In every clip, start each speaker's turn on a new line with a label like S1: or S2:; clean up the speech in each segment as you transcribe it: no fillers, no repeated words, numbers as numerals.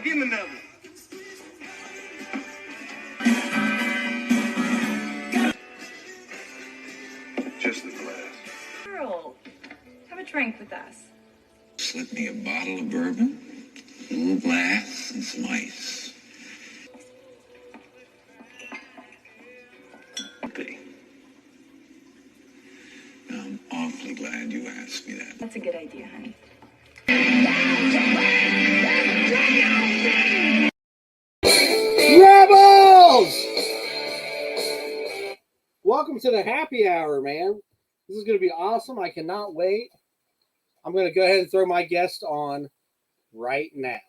S1: give me another. Just the glass.
S2: Girl, have a drink with us.
S3: Slip me a bottle of bourbon, a little glass, and some ice. I'm awfully glad you asked me that.
S2: That's a good idea, honey.
S4: Rebels! Welcome to the happy hour, man. This is going to be awesome. I cannot wait. I'm going to go ahead and throw my guest on right now.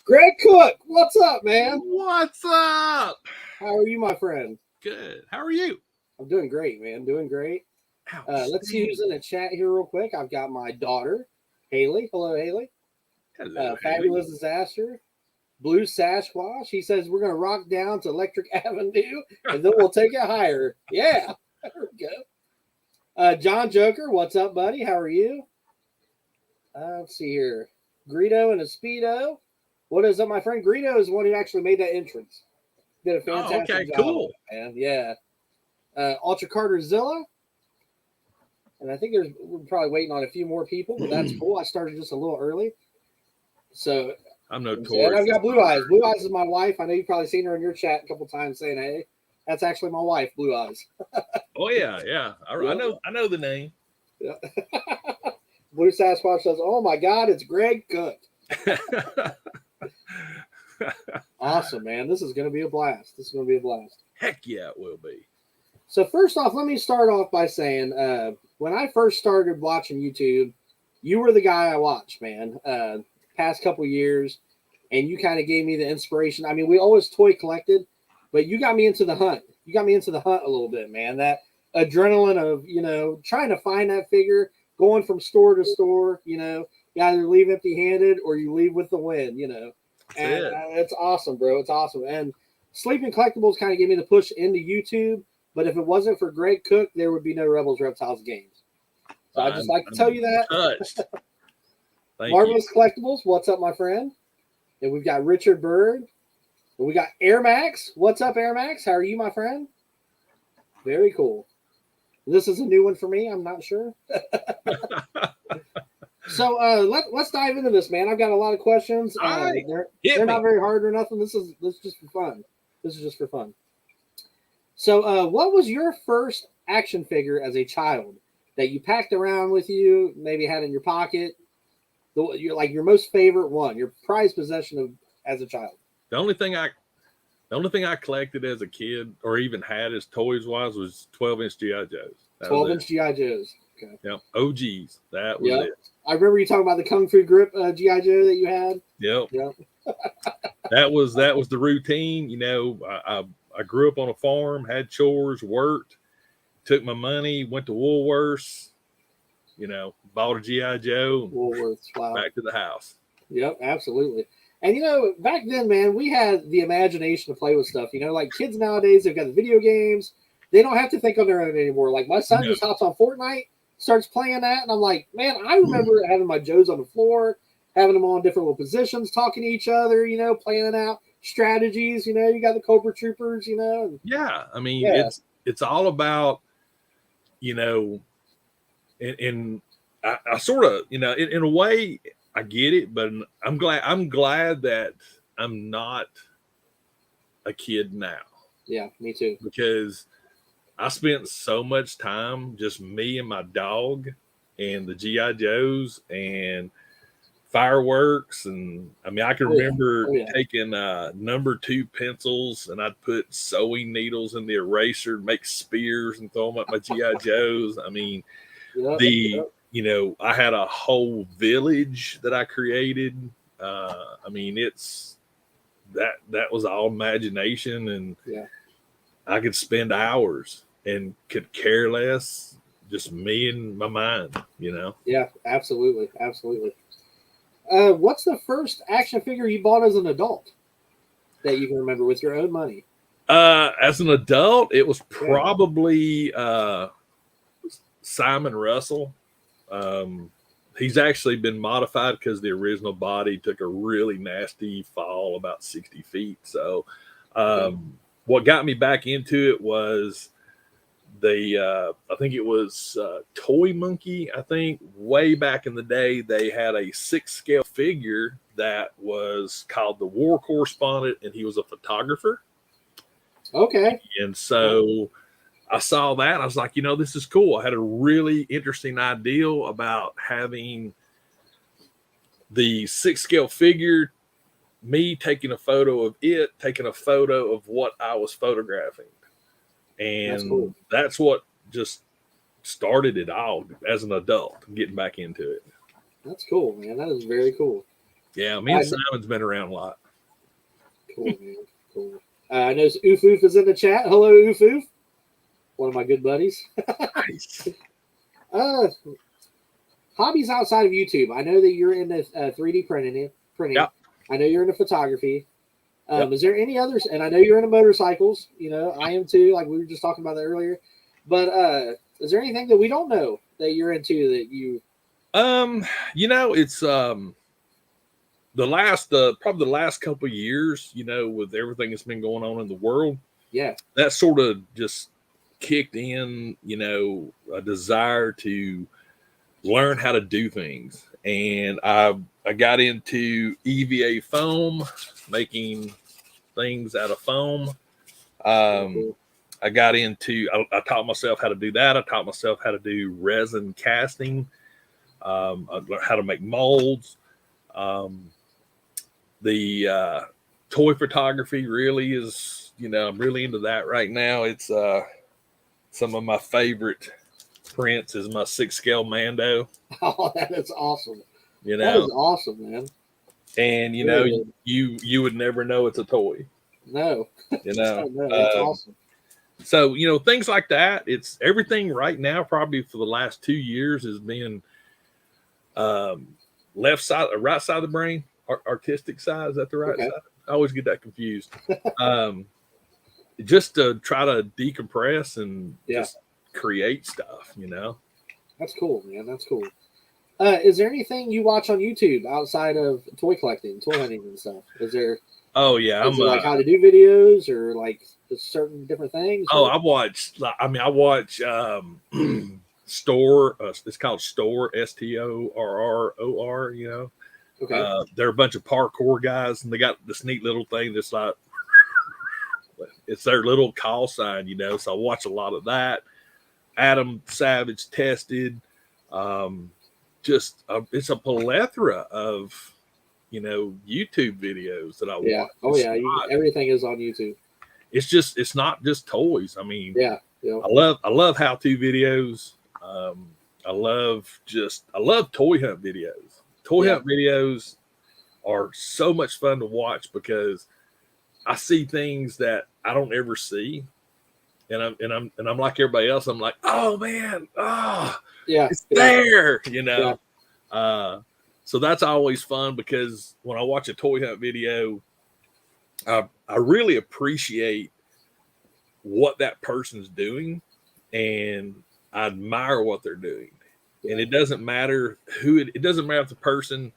S4: Greg Cook, what's up, man?
S5: What's up?
S4: How are you, my friend?
S5: Good. How are you?
S4: I'm doing great, man. Doing great. Let's see who's in the chat here real quick. I've got my daughter, Haley. Hello, Haley.
S5: Hello,
S4: Fabulous Disaster. Blue Sasquatch. He says we're going to rock down to Electric Avenue, and then we'll take it higher. Yeah. There we go. John Joker, what's up, buddy? How are you? Let's see here. Greedo and a Speedo. What is up, my friend? Greedo is the one who actually made that entrance. Did a fantastic job.
S5: Cool.
S4: Man. Yeah. Ultra Carter Zilla. And I think we're probably waiting on a few more people, but that's cool. I started just a little early. So
S5: I'm notorious.
S4: And I've got Blue Eyes. Blue Eyes is my wife. I know you've probably seen her in your chat a couple times saying, hey, that's actually my wife, Blue Eyes.
S5: Oh, yeah. I know the name.
S4: Yeah. Blue Sasquatch says, oh my God, it's Greg Cook. Awesome, man. This is going to be a blast.
S5: Heck yeah, it will be.
S4: So first off, let me start off by saying, when I first started watching YouTube, you were the guy I watched, man. Past couple years, and you kind of gave me the inspiration. I mean, we always toy collected, but you got me into the hunt. You got me into the hunt a little bit, man. That adrenaline of, trying to find that figure, going from store to store, you either leave empty-handed or you leave with the win, And it's awesome, bro. It's awesome. And Sleeping Collectibles kind of gave me the push into YouTube, but if it wasn't for Greg Cook, there would be no Rebels Reptiles games. So I just like to tell you that.
S5: Touched.
S4: Marvelous Collectibles, what's up, my friend? And we've got Richard Bird. And we got Air Max. What's up, Air Max? How are you, my friend? Very cool. This is a new one for me. I'm not sure. So let's dive into this, man. I've got a lot of questions. They're not very hard or nothing. This is just for fun. So what was your first action figure as a child that you packed around with you, maybe had in your pocket? Your most favorite one, your prized possession as a child.
S5: The only thing I collected as a kid, or even had as toys wise, was 12-inch GI Joes.
S4: 12-inch GI Joes. Okay.
S5: Yep. OGs. That was it.
S4: I remember you talking about the Kung Fu Grip GI Joe that you had.
S5: Yep. that was the routine. I grew up on a farm, had chores, worked, took my money, went to Woolworths. Bought a G.I. Joe,
S4: Woolworths, wow.
S5: Back to the house.
S4: Yep, absolutely. And, back then, man, we had the imagination to play with stuff. Like kids nowadays, they've got the video games. They don't have to think on their own anymore. Like my son just hops on Fortnite, starts playing that, and I'm like, man, I remember having my Joes on the floor, having them on different little positions, talking to each other, planning out strategies. You got the Cobra Troopers, And,
S5: I mean, it's all about, and I sort of, in a way, I get it, but I'm glad that I'm not a kid now.
S4: Yeah, me too.
S5: Because I spent so much time just me and my dog and the GI Joes and fireworks. And I mean, I can remember taking number 2 pencils, and I'd put sewing needles in the eraser, make spears, and throw them at my GI Joes. I mean, you know, I had a whole village that I created. I mean, it's that was all imagination, and I could spend hours and could care less, just me and my mind, you know?
S4: Yeah, absolutely. Absolutely. What's the first action figure you bought as an adult that you can remember with your own money?
S5: As an adult, it was probably Simon Russell. He's actually been modified because the original body took a really nasty fall about 60 feet. So what got me back into it was I think it was Toy Monkey. I think way back in the day, they had a 6-scale figure that was called the War Correspondent, and he was a photographer.
S4: Okay.
S5: And so I saw that, and I was like, you know, this is cool. I had a really interesting idea about having the 6-scale figure, me taking a photo of it, taking a photo of what I was photographing. And that's what just started it all as an adult, getting back into it.
S4: That's cool, man. That is very cool.
S5: Yeah, me and Simon's been around a lot.
S4: Cool, man. Cool. I know Oof Oof is in the chat. Hello, Oof Oof. One of my good buddies.
S5: Nice.
S4: Hobbies outside of YouTube. I know that you're into 3D printing.
S5: Yep.
S4: I know you're into photography. Is there any others? And I know you're into motorcycles. You know, I am too. Like we were just talking about that earlier. But is there anything that we don't know that you're into that you?
S5: You know, it's probably the last couple of years. You know, with everything that's been going on in the world.
S4: Yeah. That
S5: sort of just kicked in. You know, a desire to learn how to do things, and I got into EVA foam, making things out of foam. I got into, I taught myself how to do that. I taught myself how to do resin casting. I learned how to make molds. The toy photography really is, you know, I'm really into that right now. It's some of my favorite prints is my 6-scale Mando.
S4: Oh, that is awesome.
S5: You know,
S4: that is awesome, man.
S5: And you know, you would never know it's a toy.
S4: No,
S5: you know,
S4: no, that's awesome.
S5: So you know, things like that. It's everything right now. Probably for the last 2 years has been left side, right side of the brain, artistic side. Is that the right side? I always get that confused. Just to try to decompress and just create stuff. You know,
S4: that's cool, man. That's cool. Is there anything you watch on YouTube outside of toy collecting, toy hunting, and stuff? Is there?
S5: Oh yeah,
S4: is it like how to do videos or like certain different things?
S5: Oh, I watch. I mean, I watch Store. It's called Store, STORROR. You know, they're a bunch of parkour guys, and they got this neat little thing that's like it's their little call sign. You know, so I watch a lot of that. Adam Savage Tested. Just it's a plethora of, you know, YouTube videos that I watch.
S4: Oh yeah, everything is on YouTube.
S5: It's not just toys. I mean,
S4: yeah.
S5: I love how-to videos. I love toy hunt videos. Toy hunt videos are so much fun to watch because I see things that I don't ever see, and I'm like everybody else. I'm like, oh man, it's there, you know. So that's always fun because when I watch a toy hunt video, I really appreciate what that person's doing, and I admire what they're doing. And it doesn't matter it doesn't matter if the person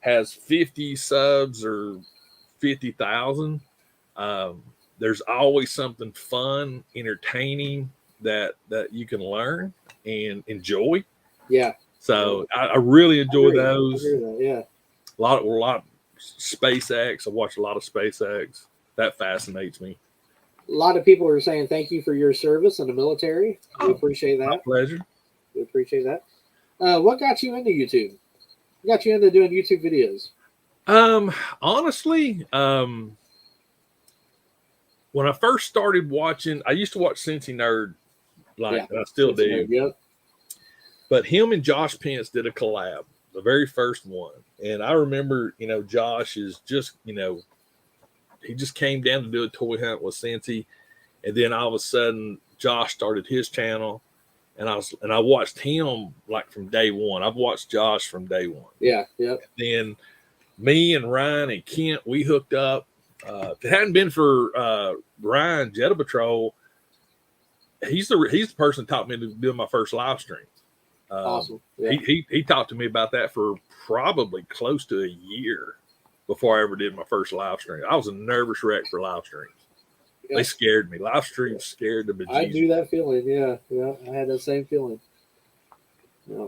S5: has 50 subs or 50,000. There's always something fun, entertaining that you can learn and enjoy.
S4: Yeah.
S5: So I really enjoy those.
S4: Yeah.
S5: A lot of SpaceX. I watch a lot of SpaceX. That fascinates me.
S4: A lot of people are saying thank you for your service in the military. We appreciate
S5: My
S4: that.
S5: pleasure.
S4: We appreciate that. What got you into YouTube? What got you into doing YouTube videos?
S5: Honestly, when I first started watching, I used to watch Cincy Nerd, like and I still do.
S4: Yep.
S5: But him and Josh Pence did a collab, the very first one. And I remember, you know, Josh is just, you know, he just came down to do a toy hunt with Cincy. And then all of a sudden, Josh started his channel. And I watched him like from day one. I've watched Josh from day one.
S4: Yeah, yep.
S5: Then me and Ryan and Kent, we hooked up. If it hadn't been for Ryan Jetta Patrol, he's the person that taught me to do my first live stream.
S4: Awesome. Yeah.
S5: He talked to me about that for probably close to a year before I ever did my first live stream. I was a nervous wreck for live streams. Yeah. They scared me. Live streams scared the bejesus.
S4: I knew that feeling. Yeah, yeah. I had that same feeling. Yeah.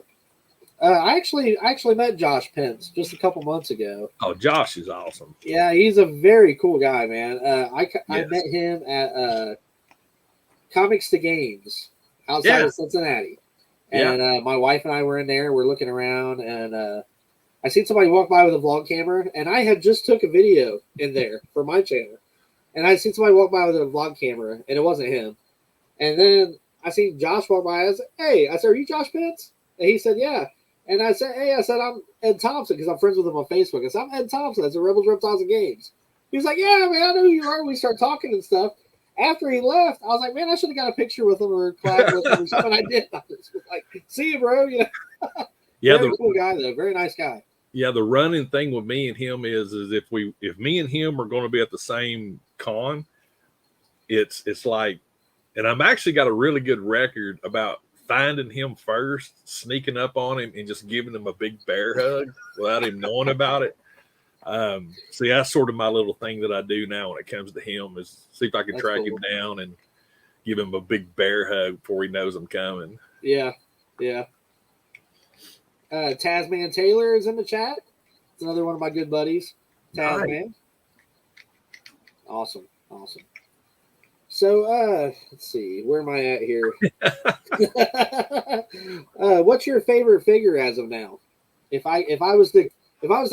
S4: I actually met Josh Pence just a couple months ago.
S5: Oh, Josh is awesome.
S4: Yeah, he's a very cool guy, man. I met him at Comics to Games outside of Cincinnati. And my wife and I were in there. We're looking around, and I seen somebody walk by with a vlog camera, and I had just took a video in there for my channel. And I seen somebody walk by with a vlog camera, and it wasn't him. And then I seen Josh walk by. I said, "Hey," I said, "Are you Josh Pence?" And he said, "Yeah." And I said, "Hey," I said, "I'm Ed Thompson," because I'm friends with him on Facebook. I said, "I'm Ed Thompson. That's a Rebels, Reptiles, and Games." He was like, "Yeah, man, I know who you are." We start talking and stuff. After he left, I was like, "Man, I should have got a picture with him or collab with him or something." I did. I was like, "See you, bro." You know.
S5: Yeah,
S4: very cool guy though. Very nice guy.
S5: Yeah, the running thing with me and him is if me and him are going to be at the same con, it's like, and I'm actually got a really good record about finding him first, sneaking up on him, and just giving him a big bear hug without him knowing about it. See, that's sort of my little thing that I do now when it comes to him is see if I can track him down and give him a big bear hug before he knows I'm coming.
S4: Yeah, yeah. Tasman Taylor is in the chat. It's another one of my good buddies. Tasman. Nice. Awesome. So let's see, where am I at here? What's your favorite figure as of now? If I was to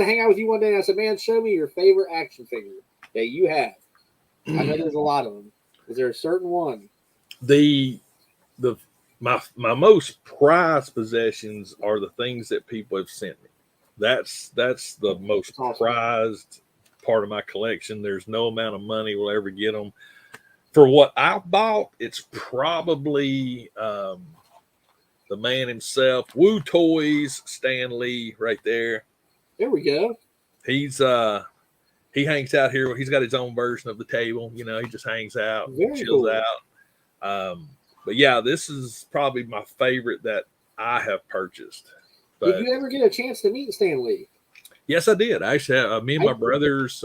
S4: hang out with you one day and I said, "Man, show me your favorite action figure that you have." I know there's a lot of them. Is there a certain one? My most prized possessions are the things that people have sent me. That's the most prized part of my collection. There's no amount of money will ever get them. For what I bought, it's probably the man himself, Woo Toys, Stan Lee, right there. There we go.
S5: He's he hangs out here. He's got his own version of the table. You know, he just hangs out, chills out. But yeah, this is probably my favorite that I have purchased. But,
S4: did you ever get a chance to meet Stan Lee?
S5: Yes, I did. Actually, me and my brothers,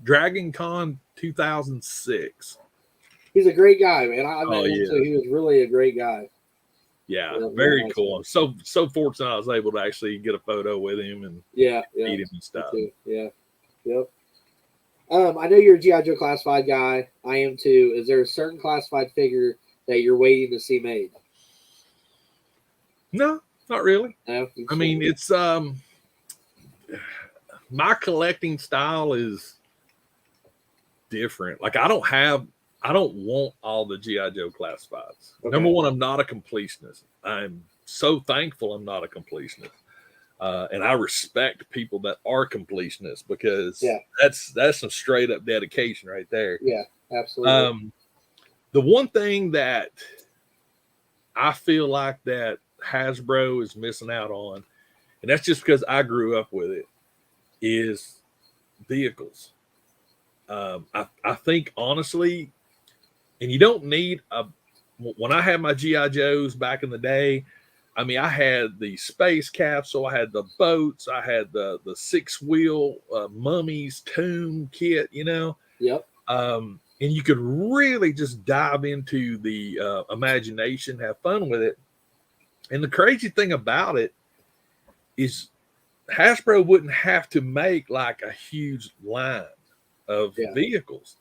S5: Dragon Con 2006.
S4: He's a great guy, man. I met him too. He was really a great guy.
S5: Yeah, very nice cool. I'm so fortunate I was able to actually get a photo with him and meet him and stuff.
S4: Yeah, yep. I know you're a G.I. Joe classified guy. I am too. Is there a certain classified figure that you're waiting to see made?
S5: No, not really.
S4: No,
S5: I mean, it's my collecting style is different. Like I don't want all the G.I. Joe classifieds. Okay. Number one, I'm not a completionist. I'm so thankful I'm not a completionist. And I respect people that are completionists because that's some straight up dedication right there.
S4: Yeah, absolutely.
S5: The one thing that I feel like that Hasbro is missing out on, and that's just because I grew up with it, is vehicles. I think honestly, and you don't need when I had my G.I. Joes back in the day, I mean, I had the space capsule, I had the boats, I had the 6-wheel mummies tomb kit, you know?
S4: Yep.
S5: And you could really just dive into the imagination, have fun with it. And the crazy thing about it is Hasbro wouldn't have to make like a huge line of vehicles.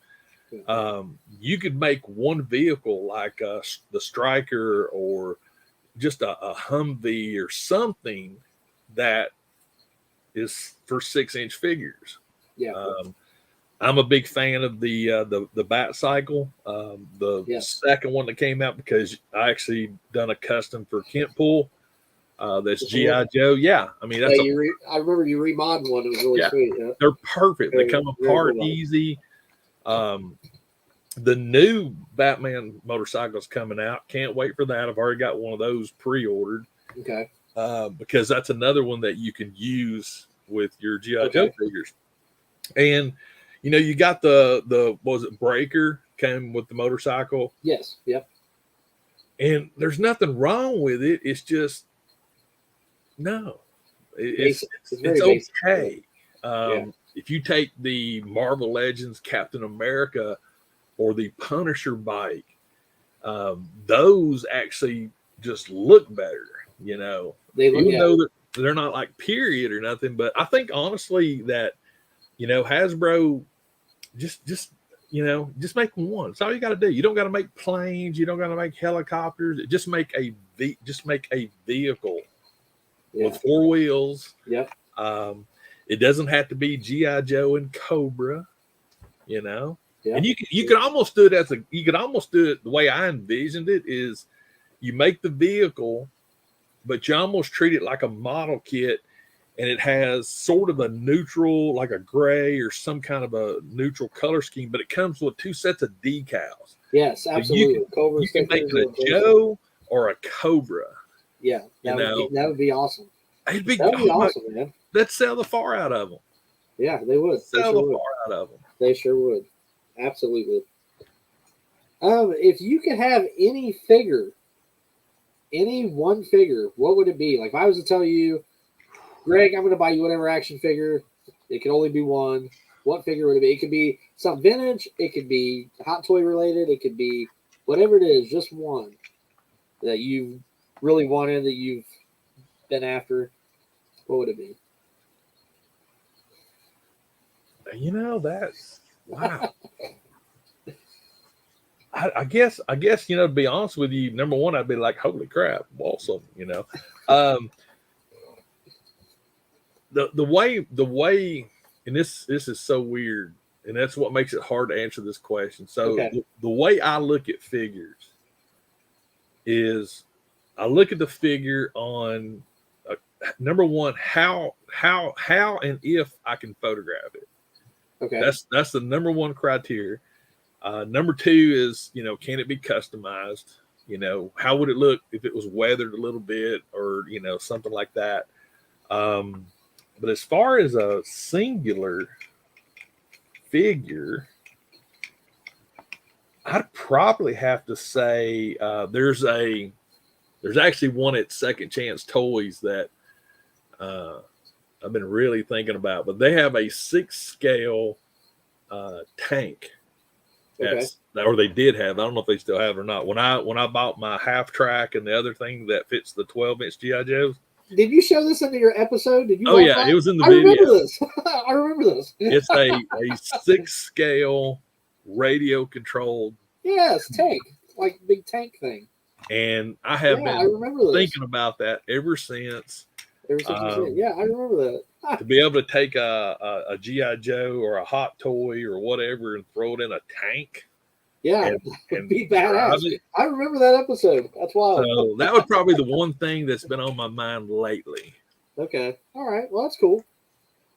S5: You could make one vehicle like the Striker or just a Humvee or something that is for 6-inch figures.
S4: Yeah.
S5: I'm a big fan of the Bat Cycle, the second one that came out, because I actually done a custom for Kent Pool. That's G.I. Joe. Yeah, I mean, that's
S4: I remember you remodeled one. It was really sweet. Yeah.
S5: They're perfect. They come apart easy. The new Batman motorcycle is coming out. Can't wait for that. I've already got one of those pre-ordered.
S4: Okay.
S5: Because that's another one that you can use with your G.I. Joe figures. And you got the what was it, Breaker came with the motorcycle.
S4: Yes. Yep.
S5: And there's nothing wrong with it. It's just it's okay. If you take the Marvel Legends Captain America or the Punisher bike, those actually just look better. They look, even though they're not like period or nothing. But I think honestly that Hasbro just make one. That's all you got to do. You don't got to make planes. You don't got to make helicopters. Just make a vehicle with 4 wheels.
S4: Yep.
S5: It doesn't have to be G.I. Joe and Cobra. And you could almost do it the way I envisioned it is you make the vehicle, but you almost treat it like a model kit. And it has sort of a neutral, like a gray or some kind of a neutral color scheme, but it comes with 2 sets of decals.
S4: Yes, absolutely.
S5: So you can make it a Joe or a Cobra.
S4: Yeah, that would be awesome.
S5: That'd be
S4: awesome, man.
S5: That'd sell the far out of them.
S4: Yeah, they would.
S5: Sell the far out of them.
S4: They sure would. Absolutely. If you could have any one figure, what would it be? Like if I was to tell you, Greg, I'm going to buy you whatever action figure. It can only be one. What figure would it be? It could be some vintage. It could be Hot Toy related. It could be whatever it is, just one that you really wanted, that you've been after. What would it be?
S5: That's wow. I guess, to be honest with you, number one, I'd be like, holy crap, awesome, The way, and this is so weird, and that's what makes it hard to answer this question. So the way I look at figures is I look at the figure on number one, how and if I can photograph it. Okay, that's the number one criteria. Number two is can it be customized? How would it look if it was weathered a little bit or something like that. But as far as a singular figure, I'd probably have to say there's actually one at Second Chance Toys that I've been really thinking about, but they have a 6-scale tank. Or they did have. I don't know if they still have it or not. When I bought my half track and the other thing that fits the 12-inch G.I. Joes.
S4: Did you show this in your episode? Did you?
S5: Oh yeah, that? It was in the video.
S4: I remember this.
S5: It's a 6-scale radio controlled.
S4: Yes, tank, like big tank thing.
S5: And I have been thinking about that ever since.
S4: Yeah, I remember that.
S5: To be able to take a G.I. Joe or a Hot Toy or whatever and throw it in a tank.
S4: Yeah, and be badass. I remember that episode. That's wild.
S5: So that would probably be the one thing that's been on my mind lately.
S4: Okay. All right. Well, that's cool.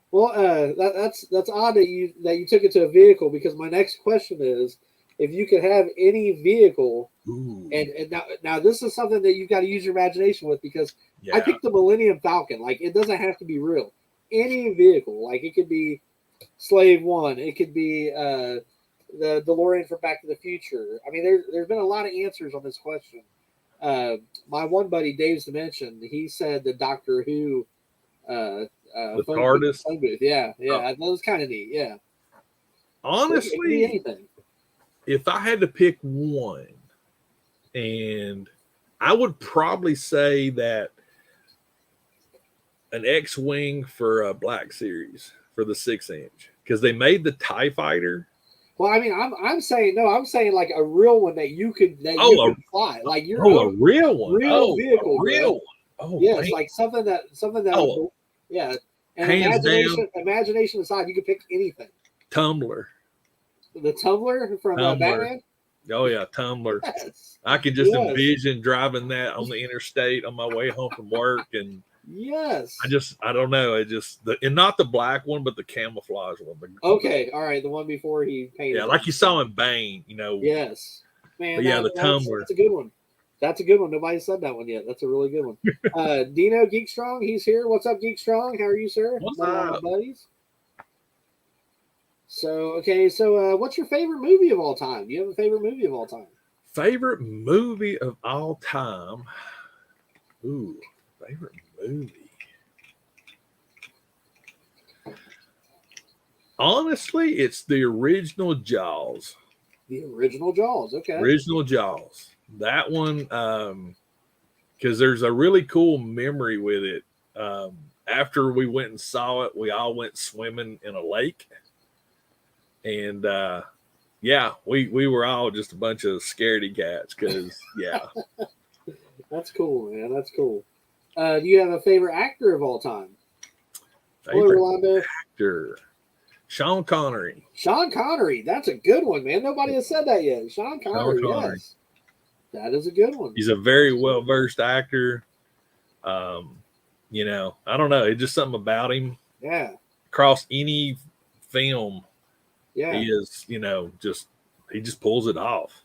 S4: Well, that's odd that you took it to a vehicle, because my next question is, if you could have any vehicle, and now this is something that you've got to use your imagination with, because I picked the Millennium Falcon. Like, it doesn't have to be real. Any vehicle, like it could be Slave One, it could be the DeLorean from Back to the Future. I mean, there's been a lot of answers on this question. My one buddy, Dave's Dimension, he said the Doctor Who
S5: the TARDIS
S4: booth. Yeah, that was kind of neat. Yeah,
S5: honestly,
S4: anything.
S5: If I had to pick one, and I would probably say that an X-Wing for a Black Series for the 6-inch, because they made the TIE Fighter.
S4: Well, I mean, I'm saying no. I'm saying like a real one that you could
S5: Oh,
S4: could fly, like your
S5: a
S4: own
S5: real one.
S4: real
S5: Oh,
S4: vehicle,
S5: a real
S4: bro.
S5: one. Oh,
S4: Yes,
S5: man.
S4: like something that
S5: Oh,
S4: yeah. And
S5: hands down,
S4: imagination aside, you could pick anything.
S5: Tumbler.
S4: The Tumbler from
S5: Tumbler.
S4: Batman.
S5: Oh yeah, Tumbler.
S4: Yes.
S5: I could just
S4: Yes.
S5: envision driving that on the interstate on my way home from work, and
S4: Yes.
S5: I don't know. It just and not the black one, but the camouflage one.
S4: Okay, all right. The one before he painted.
S5: Yeah, like you saw in Bane, you know.
S4: Yes, man.
S5: But yeah, the Tumbler.
S4: That's a good one. That's a good one. Nobody said that one yet. That's a really good one. Dino Geek Strong, he's here. What's up, Geek Strong? How are you, sir?
S5: What's
S4: One of my
S5: up?
S4: buddies. So what's your favorite movie of all time? Do you have a favorite movie of all time?
S5: Favorite movie of all time. Ooh, favorite movie. Honestly, it's the original Jaws.
S4: The original Jaws. Okay.
S5: Original Jaws. That one, because there's a really cool memory with it. After we went and saw it, we all went swimming in a lake. And yeah, we were all just a bunch of scaredy cats because, yeah.
S4: That's cool, man. That's cool. Do you have a favorite actor of all time?
S5: Favorite
S4: Orlando.
S5: actor. Sean Connery.
S4: Sean Connery. That's a good one, man. Nobody has said that yet. Sean Connery. Yes. That is a good one.
S5: He's a very well-versed actor. You know, I don't know. It's just something about him.
S4: Yeah.
S5: Across any film,
S4: Yeah.
S5: he is, you know, he just pulls it off.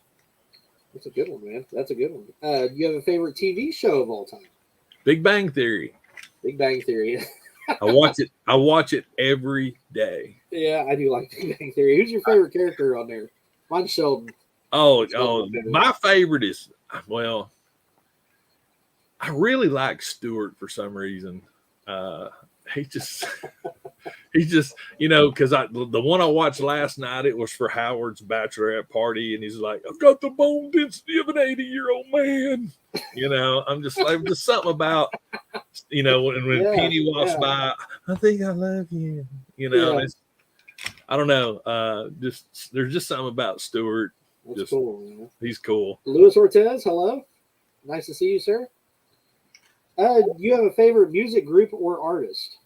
S4: That's a good one, man. That's a good one. Do you have a favorite TV show of all time?
S5: Big Bang Theory.
S4: Big Bang Theory.
S5: I watch it every day.
S4: Yeah, I do like Big Bang Theory. Who's your favorite character on there? Mine's Sheldon.
S5: My favorite is, well, I really like Stewart for some reason. He's just, you know, because the one I watched last night, it was for Howard's bachelorette party, and he's like, I've got the bone density of an 80-year-old man. You know, I'm just something about, you know, when Penny walks by, I think I love you. You know, I don't know. There's just something about Stewart.
S4: That's cool, man.
S5: He's cool.
S4: Luis Ortez, hello. Nice to see you, sir. Do you have a favorite music group or artist?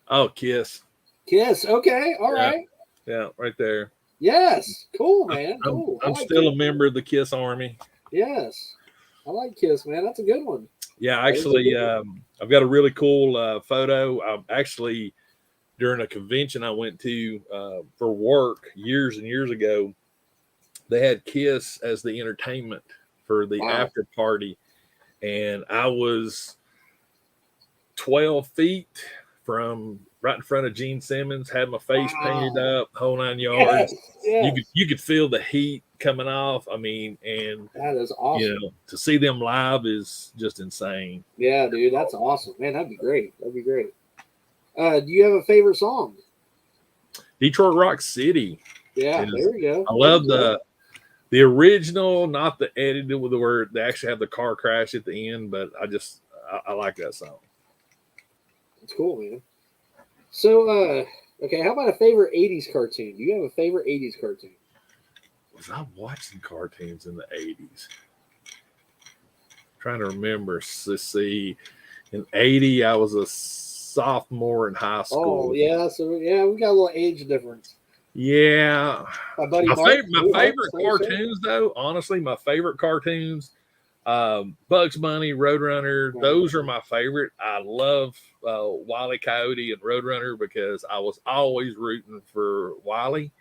S5: Oh, Kiss.
S4: Kiss. Okay. All right.
S5: Yeah, right there.
S4: Yes. Cool, man. Cool.
S5: I'm
S4: like
S5: still
S4: Kiss.
S5: a member of the Kiss Army.
S4: Yes. I like Kiss, man. That's a good one.
S5: Yeah, actually, I've got a really cool photo. Actually, during a convention I went to for work years and years ago, they had Kiss as the entertainment for the after party. And I was 12 feet from right in front of Gene Simmons, had my face painted up, whole 9 yards.
S4: Yes.
S5: You could feel the heat coming off. I mean, and
S4: that is awesome.
S5: You know, to see them live is just insane.
S4: Yeah, dude, that's awesome, man. That'd be great. That'd be great. Do you have a favorite song?
S5: Detroit Rock City.
S4: Yeah, there you go.
S5: I love the original, not the edited with the word. They actually have the car crash at the end, but I like that song.
S4: It's cool, man. So, okay, how about a favorite 80s cartoon? Do you have a favorite 80s cartoon?
S5: Was I watching cartoons in the 80s? Trying to remember. Let's see. In 80, I was a sophomore in high school.
S4: Oh, yeah. So, yeah, we got a little age difference.
S5: Yeah.
S4: My buddy
S5: my
S4: Mark,
S5: favorite cartoons, though, honestly, my favorite cartoons, Bugs Bunny, Roadrunner, those are my favorite. I love Wile E. Coyote and Roadrunner because I was always rooting for Wiley.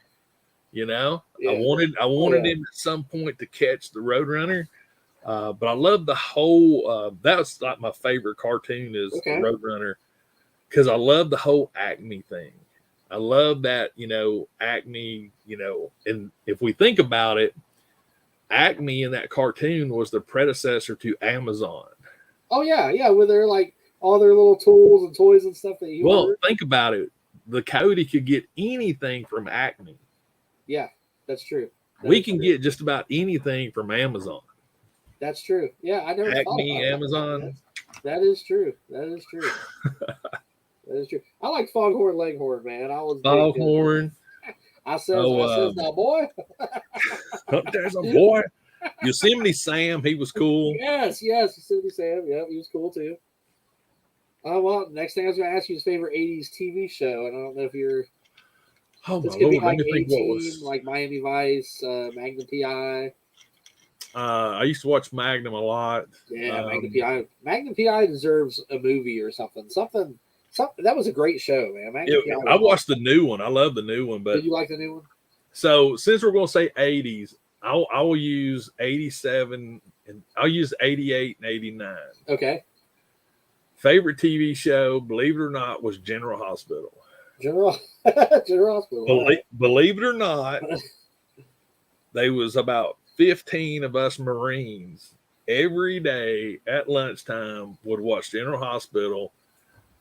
S5: You know, I wanted him at some point to catch the Roadrunner. But I love the whole, that's like my favorite cartoon is Roadrunner because I love the whole Acme thing. I love that, you know, Acme, you know, and if we think about it, Acme in that cartoon was the predecessor to Amazon.
S4: Oh, yeah, with their, like, all their little tools and toys and stuff that you ordered.
S5: Think about it. The Coyote could get anything from Acme.
S4: Yeah, that's true.
S5: We can get just about anything from Amazon.
S4: That's true. Yeah, I never thought about
S5: Amazon.
S4: That is true. That is true. That is true. I like Foghorn Leghorn, man.
S5: Foghorn.
S4: I says,
S5: Oh,
S4: now, boy.
S5: there's a boy. Yosemite Sam, he was cool.
S4: Yes, Yosemite Sam. Yeah, he was cool too. Well, next thing I was going to ask you is favorite 80s TV show. And I don't know if you're.
S5: Oh,
S4: This
S5: my
S4: could be
S5: Lord. Let
S4: like
S5: me think what
S4: A-Team,
S5: was.
S4: like Miami Vice, Magnum PI.
S5: I used to watch Magnum a lot.
S4: Yeah, Magnum PI. Magnum PI deserves a movie or something. Something. That was a great show, man. Magnum PI
S5: I
S4: was
S5: watched the new one. I love the new one.
S4: awesome.
S5: But
S4: Did you like the new one?
S5: so since we're going to say 80s, I will use 87 and I'll use 88 and 89.
S4: Okay.
S5: Favorite TV show, believe it or not, was General Hospital.
S4: General Hospital.
S5: Believe it or not, there was about 15 of us Marines every day at lunchtime would watch General Hospital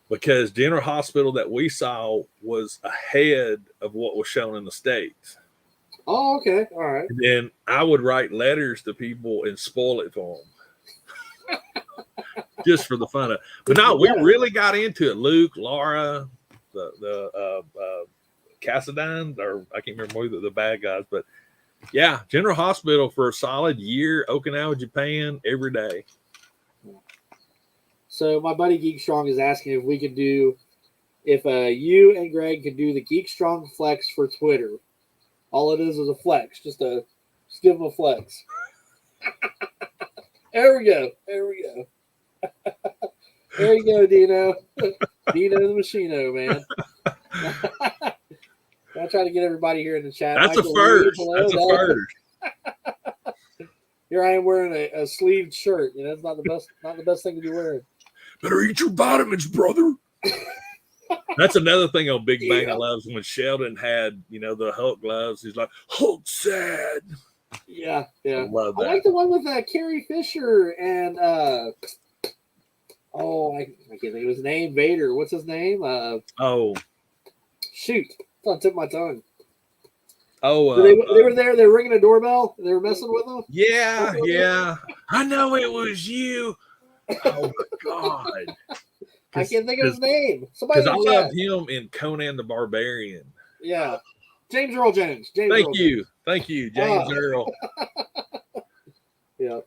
S5: because General Hospital that we saw was ahead of what was shown in the States.
S4: Oh, okay. All right.
S5: And then I would write letters to people and spoil it for them. Just for the fun of it. But no, we really got into it. Luke, Laura, the Cassadine, or I can't remember the bad guys, but yeah, General Hospital for a solid year, Okinawa, Japan, every day.
S4: So my buddy Geek Strong is asking if we could do, if you and Greg could do the Geek Strong flex for Twitter. All it is a flex. Just give him a flex. There we go. There you go, Dino. Dino the Machino, man. I'll try to get everybody here in the chat.
S5: That's
S4: Michael
S5: a first.
S4: Reed,
S5: That's a first.
S4: Here I am wearing a sleeved shirt. You know, it's not the best thing to be wearing.
S5: Better eat your vitamins, brother. That's another thing on Big Bang I love when Sheldon had, the Hulk gloves. He's like, Hulk sad.
S4: Yeah.
S5: I love that.
S4: I like the one with Carrie Fisher and I can't think of his name. Vader. What's his name? Shoot. It's on the tip of my tongue. They were there. They were ringing a doorbell. They were messing with them.
S5: Yeah. I know it was you. Oh my God.
S4: I can't think of his name.
S5: Because I loved him in Conan the Barbarian.
S4: Yeah. James Earl Jones.
S5: Thank you, James Earl.
S4: Yeah.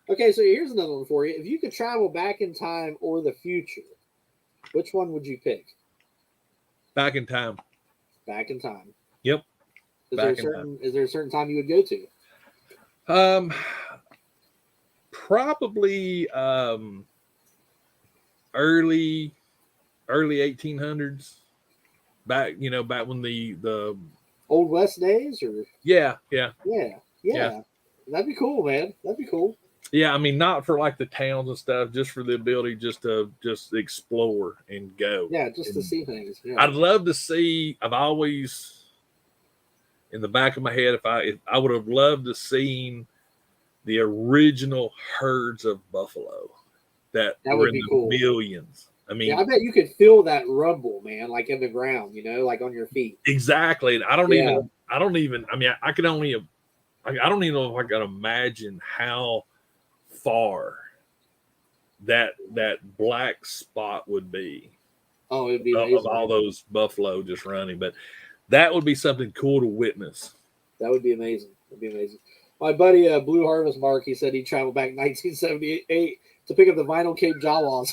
S4: Okay, so here's another one for you. If you could travel back in time or the future, which one would you pick?
S5: Back in time.
S4: Back in time.
S5: Yep.
S4: Is there a certain time you would go to?
S5: Probably early 1800s. Back when the
S4: Old West days, or
S5: yeah.
S4: That'd be cool, man. That'd be cool.
S5: Yeah, I mean, not for like the towns and stuff, just for the ability to explore and go.
S4: Yeah, just to see things. Yeah.
S5: I'd love to see. I've always, in the back of my head, if I would have loved to seen the original herds of buffalo that were
S4: would
S5: in
S4: be
S5: the
S4: cool.
S5: millions. I mean,
S4: I bet you could feel that rumble, man, like in the ground, like on your feet.
S5: Exactly. And I don't even. I mean, I could only. I don't even know if I can imagine how far that black spot would be.
S4: Oh, it'd be amazing.
S5: Of all those buffalo just running, but that would be something cool to witness.
S4: That would be amazing. That'd be amazing. My buddy Blue Harvest Mark, he said he traveled back in 1978 to pick up the vinyl Cape Jawas.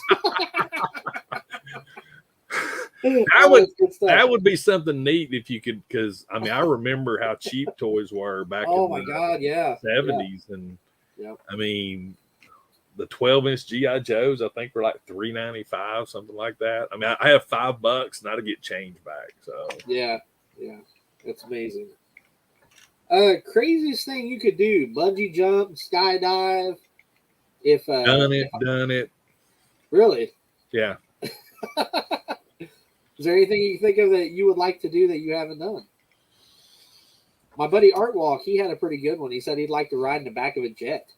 S5: That would be something neat if you could, because I mean I remember how cheap toys were back in the 70s, and I mean the 12-inch GI Joes I think were like $3.95, something like that. I mean I have $5 and I'd get change back. So yeah,
S4: that's amazing. Craziest thing you could do: bungee jump, skydive. If
S5: done it.
S4: Really?
S5: Yeah.
S4: Is there anything you think of that you would like to do that you haven't done? My buddy Artwalk, he had a pretty good one. He said he'd like to ride in the back of a jet.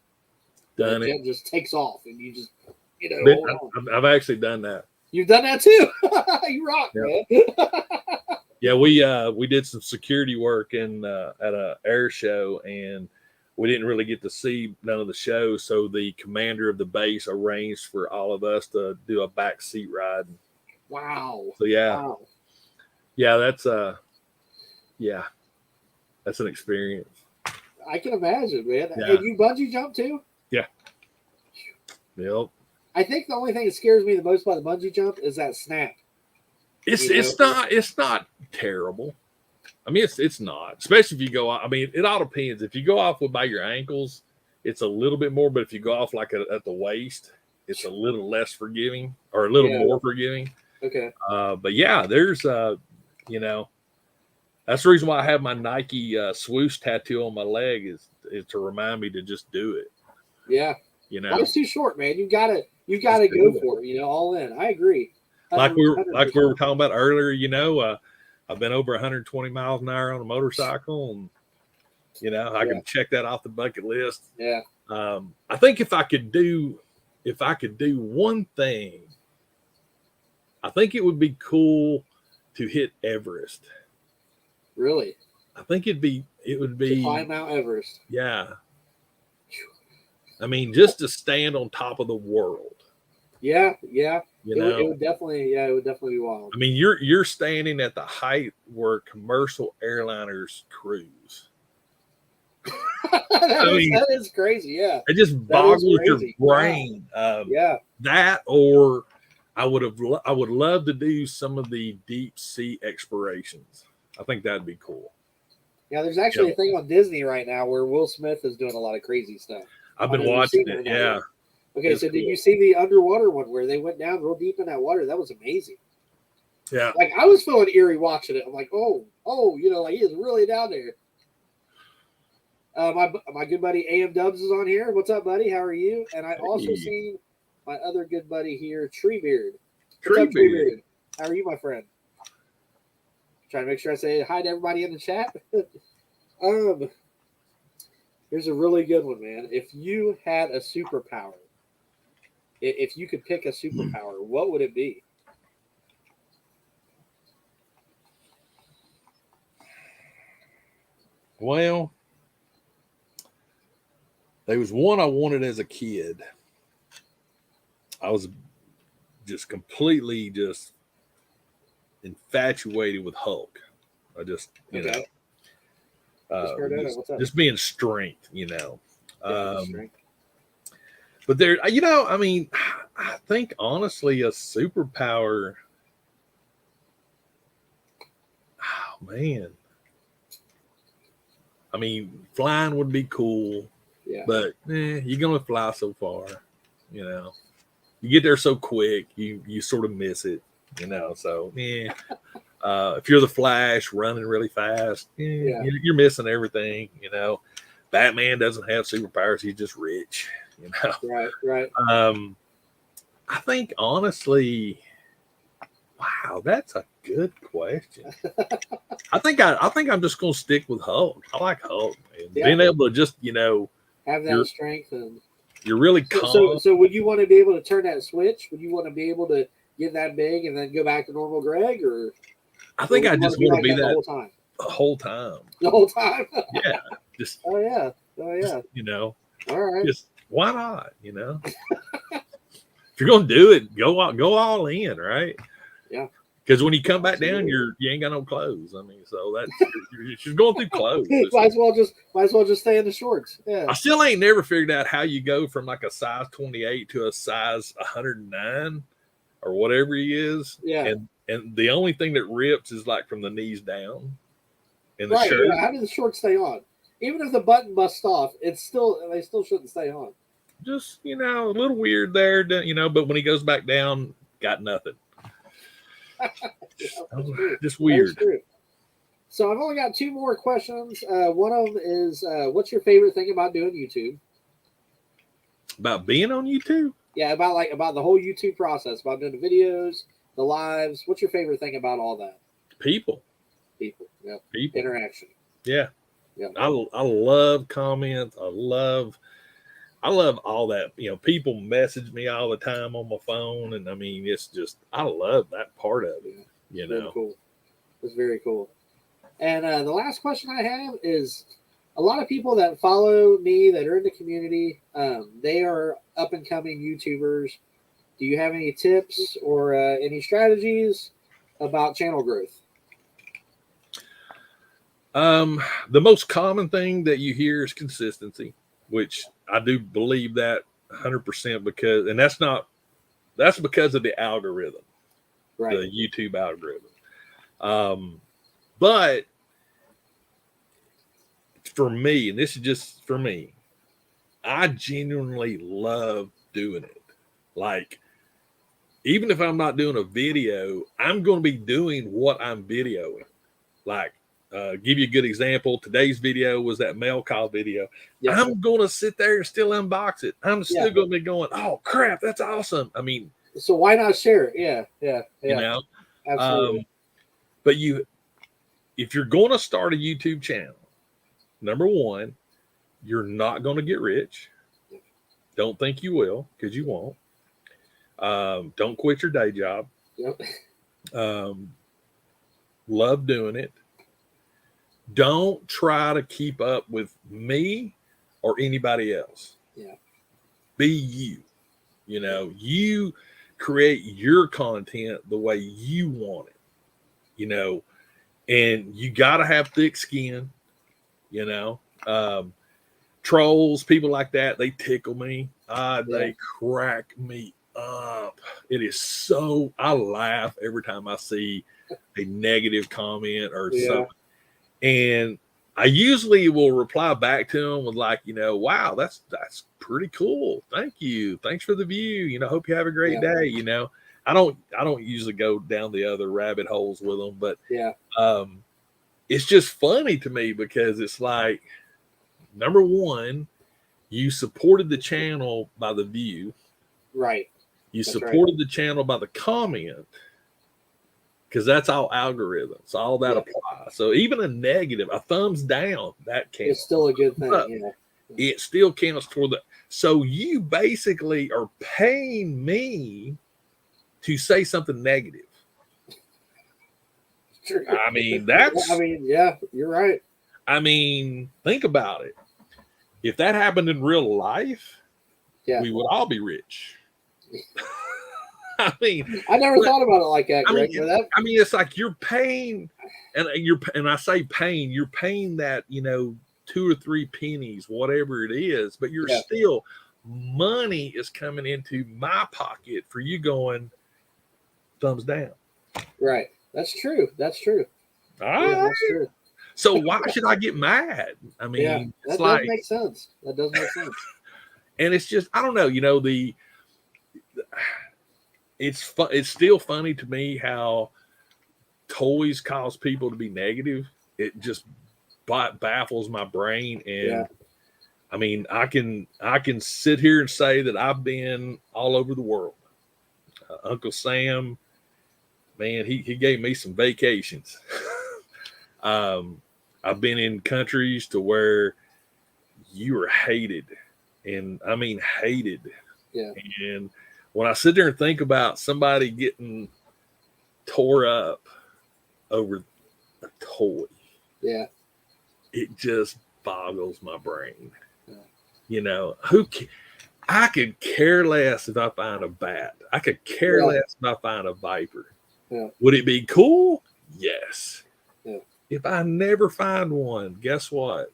S5: Done it.
S4: Jet just takes off, and you just,
S5: I've actually done that.
S4: You've done that too. You rock, man.
S5: Yeah, we did some security work at a air show, and we didn't really get to see none of the shows. So the commander of the base arranged for all of us to do a back seat ride.
S4: Wow.
S5: So yeah, that's Yeah, that's an experience.
S4: I can imagine, man.
S5: Yeah.
S4: And you bungee jump too?
S5: Yeah. Yep.
S4: I think the only thing that scares me the most about the bungee jump is that snap.
S5: It's not terrible. I mean, it's not, especially if you go. I mean, it all depends. If you go off by your ankles, it's a little bit more. But if you go off like at the waist, it's a little less forgiving or a little more forgiving.
S4: Okay.
S5: But yeah, there's you know, that's the reason why I have my Nike swoosh tattoo on my leg is to remind me to just do it.
S4: Yeah.
S5: You know,
S4: life's too short, man. You gotta go for it. You know, all in. I agree.
S5: Like we were talking about earlier. You know, I've been over 120 miles an hour on a motorcycle, and you know, I can check that off the bucket list.
S4: Yeah.
S5: I think if I could do one thing, I think it would be cool to hit Everest.
S4: Really?
S5: I think it would be
S4: to climb Mount Everest.
S5: Yeah. I mean, just to stand on top of the world.
S4: Yeah.
S5: You know,
S4: it would definitely be wild.
S5: I mean, you're standing at the height where commercial airliners cruise.
S4: That is crazy. Yeah.
S5: It just boggles your brain.
S4: Yeah.
S5: That, or I would love to do some of the deep sea explorations. I think that'd be cool.
S4: Yeah, there's actually a thing on Disney right now where Will Smith is doing a lot of crazy stuff.
S5: I've been watching it. Yeah.
S4: Okay, so did you see the underwater one where they went down real deep in that water? That was amazing.
S5: Yeah.
S4: Like I was feeling eerie watching it. I'm like, oh, you know, like he is really down there. My good buddy AM Dubs is on here. What's up, buddy? How are you? And I also seen my other good buddy here, Treebeard. What's up, Treebeard? How are you, my friend? Trying to make sure I say hi to everybody in the chat. Here's a really good one, man. If you had a superpower, if you could pick a superpower, what would it be?
S5: Well, there was one I wanted as a kid. I was just completely infatuated with Hulk. I just, you know, just being strength, you know. But there, you know, I mean, I think honestly, a superpower. Oh man, I mean, flying would be cool.
S4: Yeah.
S5: But you're gonna fly so far, you know. You get there so quick, you sort of miss it, you know. So if you're the Flash running really fast, you're missing everything, you know. Batman doesn't have superpowers; he's just rich, you know.
S4: Right.
S5: I think honestly, wow, that's a good question. I think I'm just gonna stick with Hulk. I like Hulk, man.
S4: Yeah.
S5: Being able to just, you know,
S4: have that strength and
S5: you're really calm.
S4: So would you want to be able to turn that switch? Would you want to be able to get that big and then go back to normal Greg, or
S5: I think I just want to be that
S4: the whole time.
S5: The whole time.
S4: The whole time.
S5: Yeah. Just
S4: oh yeah.
S5: You know.
S4: All right.
S5: Just why not? You know. If you're gonna do it, go all in, right?
S4: Yeah.
S5: Because when you come back down, you ain't got no clothes. I mean, so that's she's going through clothes.
S4: might as well just stay in the shorts. Yeah.
S5: I still ain't never figured out how you go from like a size 28 to a size 109 or whatever he is.
S4: Yeah.
S5: And the only thing that rips is like from the knees down in the
S4: right,
S5: shirt.
S4: Yeah. How do the shorts stay on? Even if the button busts off, they still shouldn't stay on.
S5: Just, you know, a little weird there, you know, but when he goes back down, got nothing. Just weird.
S4: So I've only got two more questions. One of them is, what's your favorite thing about doing YouTube?
S5: About being on YouTube?
S4: Yeah, about the whole YouTube process, about doing the videos, the lives. What's your favorite thing about all that?
S5: People.
S4: Yeah.
S5: People.
S4: Interaction.
S5: Yeah.
S4: Yeah.
S5: I love comments. I love all that. You know, people message me all the time on my phone, and I mean, it's just I love that part of it. You know,
S4: very cool. It's very cool. And the last question I have is, a lot of people that follow me that are in the community, they are up and coming YouTubers. Do you have any tips or any strategies about channel growth?
S5: The most common thing that you hear is consistency, which I do believe that 100% because, and that's because of the algorithm,
S4: Right.
S5: the YouTube algorithm. But for me, and this is just for me, I genuinely love doing it. Like, even if I'm not doing a video, I'm going to be doing what I'm videoing. Like, give you a good example. Today's video was that mail call video.
S4: Yeah.
S5: I'm going to sit there and still unbox it. I'm still going to be going, oh, crap, that's awesome. I mean,
S4: so why not share it? Yeah.
S5: you know,
S4: Absolutely.
S5: but if you're going to start a YouTube channel, number one, you're not going to get rich. Don't think you will, because you won't. Don't quit your day job.
S4: Yep.
S5: Love doing it. Don't try to keep up with me or anybody else.
S4: Yeah.
S5: Be you. You know, you create your content the way you want it. You know, and you got to have thick skin. You know, trolls, people like that, they tickle me. They crack me up. It is so, I laugh every time I see a negative comment or something. And I usually will reply back to them with like, you know, wow, that's pretty cool. Thank you. Thanks for the view. You know, hope you have a great day. You know, I don't usually go down the other rabbit holes with them, but it's just funny to me because it's like, number one, you supported the channel by the view.
S4: Right.
S5: You supported the channel by the comment, because that's all algorithms, all that applies. So even a negative, a thumbs down, that counts.
S4: It's still a good thing.
S5: It still counts for the. So you basically are paying me to say something negative.
S4: True.
S5: I mean, that's.
S4: I mean, yeah, you're right.
S5: I mean, think about it. If that happened in real life, we would all be rich. I mean,
S4: I never thought about it like that, Greg.
S5: I mean, it's like you're paying, and I say paying, you're paying that, you know, 2 or 3 pennies, whatever it is, but you're still, money is coming into my pocket for you going thumbs down.
S4: Right. That's true. That's true.
S5: That's true. So why should I get mad? I mean,
S4: that does make sense. That does make sense.
S5: And it's just, I don't know, you know, it's still funny to me how toys cause people to be negative. It just baffles my brain. And I mean, I can sit here and say that I've been all over the world. Uncle Sam, man, he gave me some vacations. I've been in countries to where you are hated, and I mean hated.
S4: Yeah.
S5: And when I sit there and think about somebody getting tore up over a toy, it just boggles my brain. You know, I could care less if I find a bat. I could care less if I find a viper. Would it be cool? Yes. If I never find one, guess what?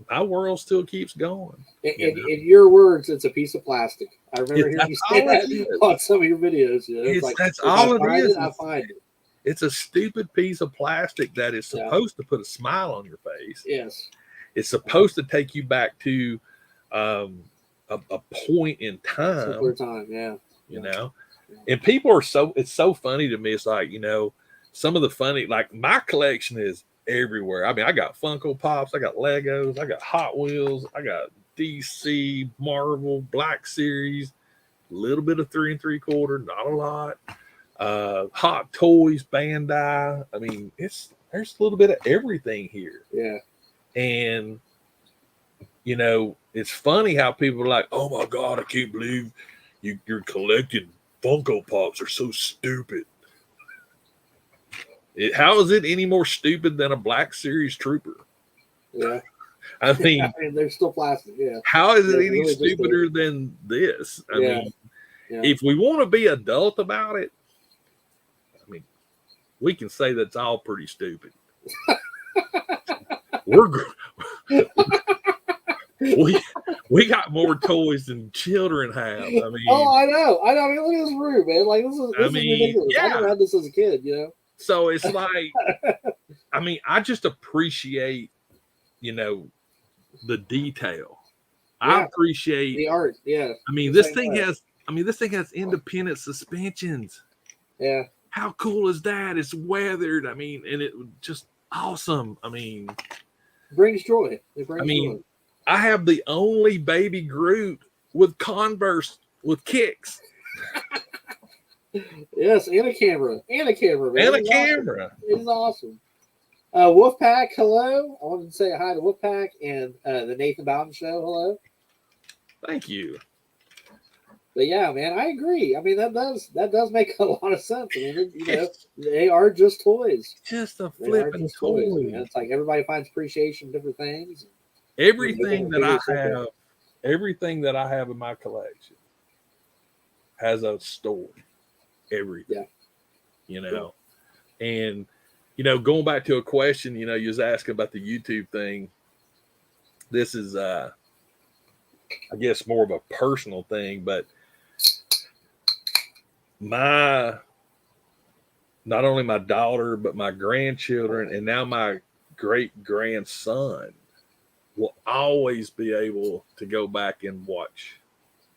S5: My world still keeps going.
S4: In your words, it's a piece of plastic. I remember hearing you say that on some of your videos. You know, it's like,
S5: that's all it is.
S4: I find it.
S5: It's a stupid piece of plastic that is supposed to put a smile on your face.
S4: Yes.
S5: It's supposed to take you back to a point in time.
S4: Simpler time,
S5: You know? And people are it's so funny to me. It's like, you know, some of the funny, like my collection is everywhere. I mean, I got Funko Pops, I got Legos, I got Hot Wheels, I got DC, Marvel, Black Series, a little bit of 3 3/4, not a lot. Hot Toys, Bandai. I mean, there's a little bit of everything here.
S4: Yeah.
S5: And you know, it's funny how people are like, "Oh my God, I can't believe you're collecting Funko Pops. Are so stupid." How is it any more stupid than a Black Series Trooper?
S4: Yeah.
S5: I mean,
S4: they're still plastic. Yeah.
S5: How is it any really stupider than this? I mean, if we want to be adult about it, I mean, we can say that's all pretty stupid. We're we got more toys than children have. I mean,
S4: Oh, I know. I mean, look at this room, man. Like this is ridiculous. I never
S5: yeah.
S4: had this as a kid, you know.
S5: So it's like, I mean, I just appreciate, you know, the detail. I
S4: Yeah.
S5: appreciate
S4: The art. Yeah.
S5: I mean,
S4: The
S5: this
S4: same
S5: thing
S4: way.
S5: has independent suspensions.
S4: Yeah.
S5: How cool is that? It's weathered. I mean, and it just awesome. I mean,
S4: Brings joy. It brings joy.
S5: I have the only baby Groot with Converse with kicks.
S4: Yes, and a camera. Man.
S5: And a camera.
S4: It's awesome. Wolfpack, hello. I wanted to say hi to Wolfpack and the Nathan Bowden Show, hello.
S5: Thank you.
S4: But yeah, man, I agree. I mean, that does make a lot of sense. I mean, you know, they are just toys.
S5: Just a
S4: They are
S5: flipping
S4: just
S5: toy.
S4: toys, man. It's like everybody finds appreciation in different things.
S5: Everything that I have in my collection has a story. Everything.
S4: Yeah.
S5: You know. And you know, going back to a question, you know, you was asking about the YouTube thing. This is I guess more of a personal thing, but not only my daughter, but my grandchildren and now my great grandson will always be able to go back and watch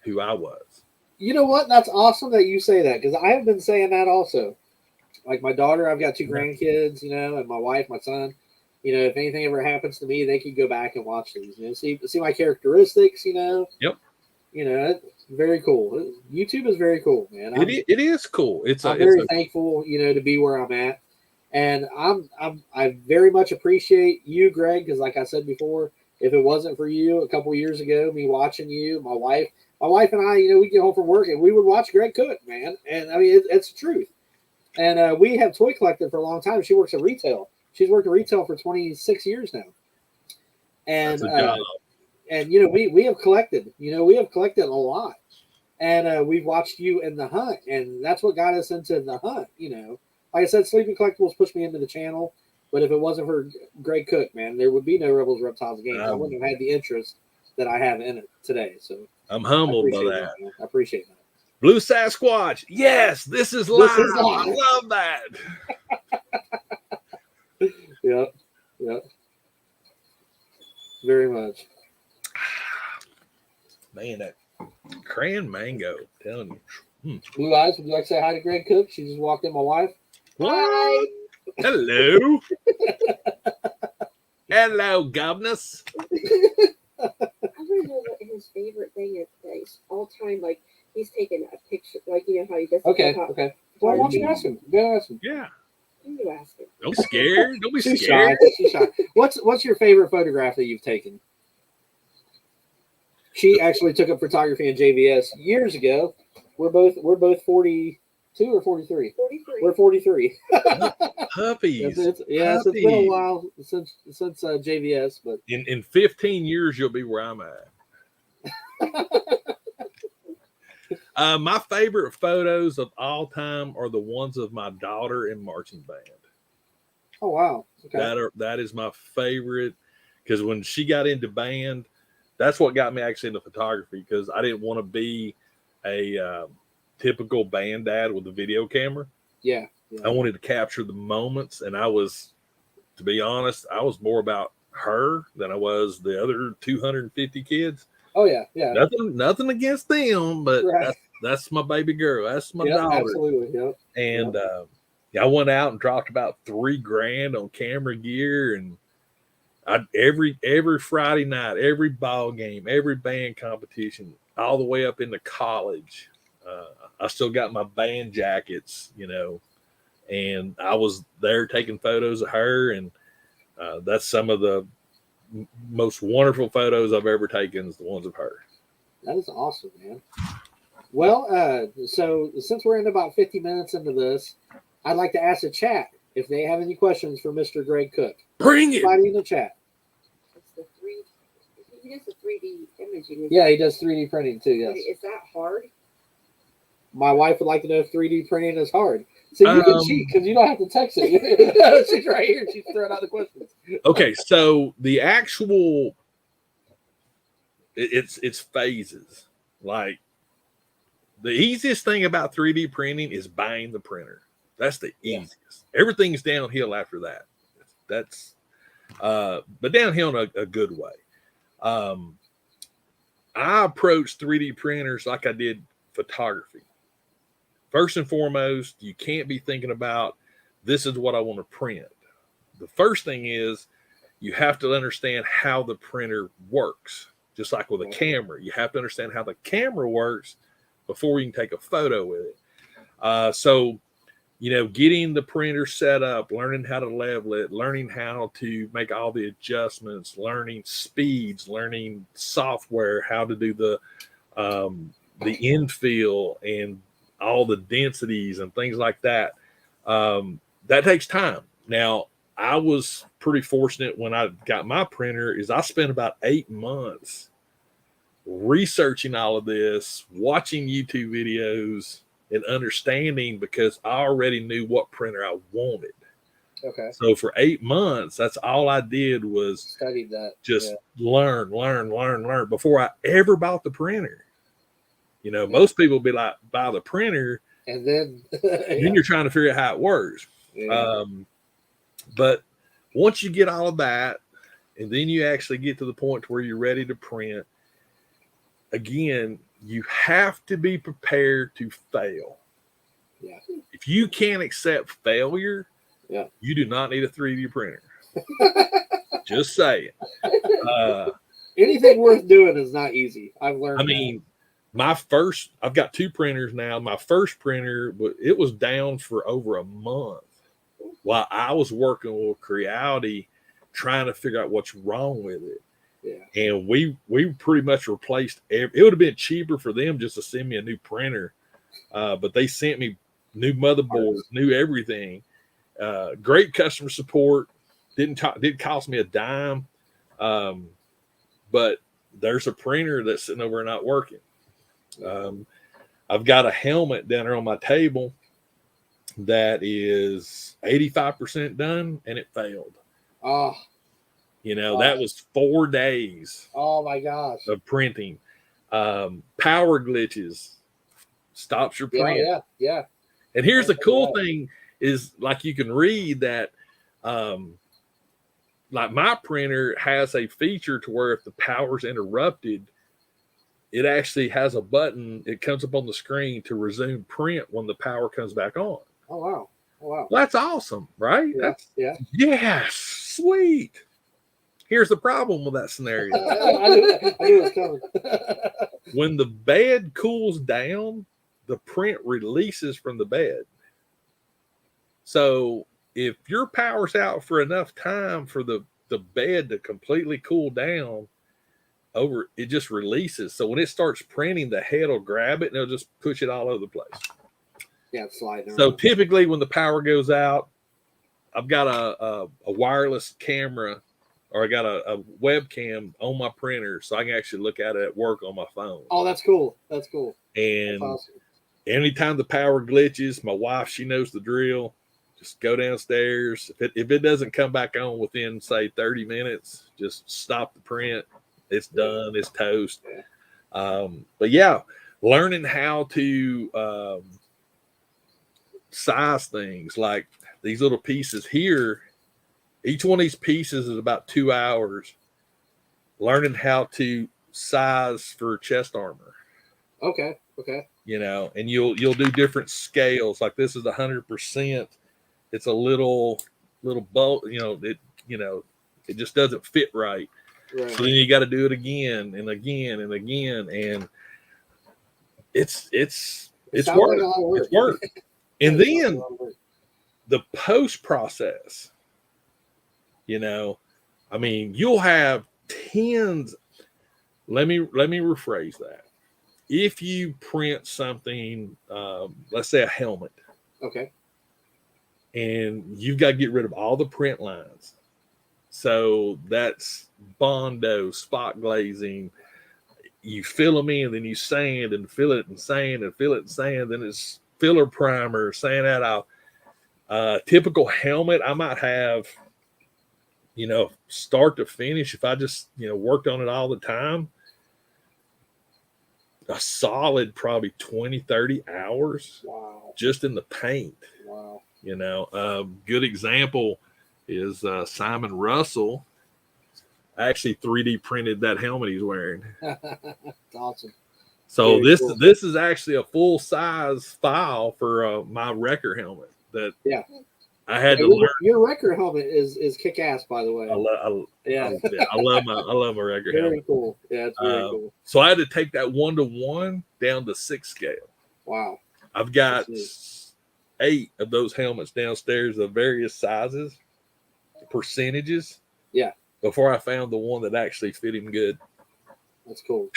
S5: who I was.
S4: You know what? That's awesome that you say that, because I have been saying that also. Like my daughter, I've got 2 grandkids, you know, and my wife, my son. You know, if anything ever happens to me, they could go back and watch these. You know, see my characteristics. You know.
S5: Yep.
S4: You know, it's very cool. YouTube is very cool, man.
S5: It is cool.
S4: I'm very thankful, you know, to be where I'm at, and I very much appreciate you, Greg, because like I said before, if it wasn't for you a couple years ago, me watching you, my wife and I, you know, we get home from work and we would watch Greg cook, man, and I mean it's the truth. And we have toy collected for a long time. She works at retail. She's worked at retail for 26 years now, and and you know we have collected. You know, we have collected a lot. And we've watched you in the hunt, and that's what got us into the hunt. You know, like I said, Sleeping Collectibles pushed me into the channel, but if it wasn't for Greg Cook, man, there would be no Rebels Reptiles game. I wouldn't have had the interest that I have in it today. So
S5: I'm humbled by that.
S4: I appreciate that.
S5: Blue Sasquatch, yes, this is live. I love that.
S4: Yep, very much.
S5: Man, that cran mango, I'm telling you.
S4: Blue Eyes, would you like to say hi to Greg Cook? She just walked in, my wife.
S5: Hi. Hello. Hello, governess.
S6: I want to know what his favorite thing is. All time, like he's taking a picture, like you know how he does.
S4: Okay. Well, why don't you ask him? Go ask him.
S5: Yeah.
S6: You ask him.
S5: Don't be scared. Don't be
S4: She's
S5: scared.
S4: shy. She's shy. What's your favorite photograph that you've taken? She actually took up photography in JVS years ago. We're both 42 or 43.
S6: 43.
S4: We're 43.
S5: Puppies.
S4: It's been a while since JVS, but
S5: in 15 years you'll be where I'm at. My favorite photos of all time are the ones of my daughter in marching band.
S4: Oh wow! Okay.
S5: That is my favorite, because when she got into band, that's what got me actually into photography, because I didn't want to be a typical band dad with a video camera.
S4: Yeah.
S5: I wanted to capture the moments, and to be honest, I was more about her than I was the other 250 kids.
S4: Oh yeah.
S5: Nothing against them, but that's my baby girl. That's my daughter.
S4: Absolutely. Yep.
S5: And I went out and dropped about $3,000 on camera gear, and every Friday night, every ball game, every band competition, all the way up into college. I still got my band jackets, you know, and I was there taking photos of her, and that's some of the most wonderful photos I've ever taken is the ones of her.
S4: That is awesome, man. Well, so since we're in about 50 minutes into this, I'd like to ask the chat if they have any questions for Mr. Greg Cook.
S5: Bring it.
S4: Everybody in the chat.
S6: It's the he does the 3D imaging.
S4: Yeah, he does 3D printing too, yes.
S6: Is that hard?
S4: My wife would like to know if 3D printing is hard. So you can cheat because you don't have to text it. She's right here. She's throwing out the questions.
S5: Okay, so the actual it's phases. Like the easiest thing about 3D printing is buying the printer. That's the easiest. Everything's downhill after that. That's but downhill in a good way. I approach 3D printers like I did photography. First and foremost, you can't be thinking about this is what I want to print. The first thing is you have to understand how the printer works. Just like with a camera, you have to understand how the camera works before you can take a photo with it. So, you know, getting the printer set up, learning how to level it, learning how to make all the adjustments, learning speeds, learning software, how to do the infill and all the densities and things like that. That takes time. Now, I was pretty fortunate when I got my printer is I spent about 8 months researching all of this, watching YouTube videos and understanding because I already knew what printer I wanted.
S4: Okay.
S5: So for 8 months, that's all I did was
S4: studied that.
S5: Just learn before I ever bought the printer. You know, most people be like, buy the printer.
S4: And then,
S5: then you're trying to figure out how it works.
S4: Yeah.
S5: But once you get all of that, and then you actually get to the point where you're ready to print, again, you have to be prepared to fail.
S4: Yeah.
S5: If you can't accept failure, you do not need a 3D printer. Just saying.
S4: Anything worth doing is not easy. I've learned.
S5: I mean, I've got 2 printers now. My first printer, it was down for over a month while I was working with Creality, trying to figure out what's wrong with it.
S4: Yeah.
S5: And we pretty much replaced it would have been cheaper for them just to send me a new printer. But they sent me new motherboards, new everything. Great customer support. Didn't cost me a dime. But there's a printer that's sitting over and not working. I've got a helmet down there on my table that is 85% done and it failed.
S4: Oh,
S5: you know, that was 4 days.
S4: Oh my gosh.
S5: Of printing. Power glitches stops your print.
S4: Yeah.
S5: And here's the cool thing is like you can read that like my printer has a feature to where if the power's interrupted, it actually has a button. It comes up on the screen to resume print when the power comes back on.
S4: Oh, wow.
S5: Well, that's awesome, right?
S4: Yeah.
S5: Yeah, sweet. Here's the problem with that scenario.
S4: I knew it was coming.
S5: When the bed cools down, the print releases from the bed. So if your power's out for enough time for the bed to completely cool down, it just releases. So when it starts printing, the head will grab it and it'll just push it all over the place.
S4: Yeah, it's sliding around.
S5: So typically when the power goes out, I've got a wireless camera, or I got a webcam on my printer so I can actually look at it at work on my phone.
S4: Oh, that's cool. That's cool.
S5: And
S4: that's awesome.
S5: Anytime the power glitches, my wife, she knows the drill. Just go downstairs. If it doesn't come back on within, say, 30 minutes, just stop the print. It's done. It's toast. But yeah, learning how to size things like these little pieces here. Each one of these pieces is about 2 hours. Learning how to size for chest armor.
S4: Okay.
S5: You know, and you'll do different scales. Like this is 100%. It's a little bolt. It just doesn't fit right. So then you got to do it again and again and again, and it's work.
S4: Like
S5: it's work. And then the post process. I mean, you'll have tens. Let me rephrase that. If you print something, let's say a helmet,
S4: okay,
S5: and you've got to get rid of all the print lines. So that's Bondo, spot glazing. You fill them in, then you sand and fill it and sand and fill it and sand. Then it's filler primer, sand that out. Typical helmet, I might have, start to finish, if I just, worked on it all the time, a solid probably 20, 30 hours.
S4: Wow.
S5: Just in the paint.
S4: Wow.
S5: Good example is Simon Russell actually 3D printed that helmet he's wearing.
S4: That's awesome.
S5: So
S4: Very cool.
S5: this is actually a full size file for my wrecker helmet that I had to learn.
S4: Your wrecker helmet is kick ass, by the way.
S5: I love my wrecker
S4: Very
S5: helmet.
S4: cool. Yeah, it's very cool.
S5: So I had to take that 1-to-1 down to 6 scale.
S4: Wow.
S5: I've got 8 of those helmets downstairs of various sizes, percentages.
S4: Yeah.
S5: Before I found the one that actually fit him good.
S4: That's cool.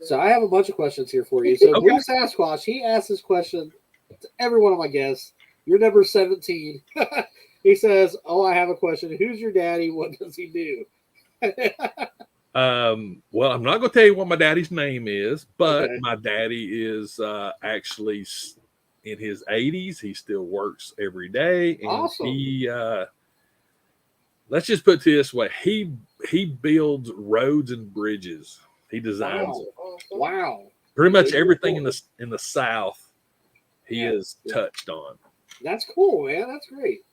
S4: So I have a bunch of questions here for you. So Blue Sasquatch, he asked this question to every one of my guests. You're number 17. He says, "Oh, I have a question. Who's your daddy? What does he do?"
S5: Well, I'm not going to tell you what my daddy's name is, but my daddy is actually in his 80s. He still works every day, and
S4: awesome.
S5: He let's just put it this way: he builds roads and bridges. He designs it.
S4: Wow.
S5: Pretty much everything in the South, he has touched on.
S4: That's cool, man. That's great.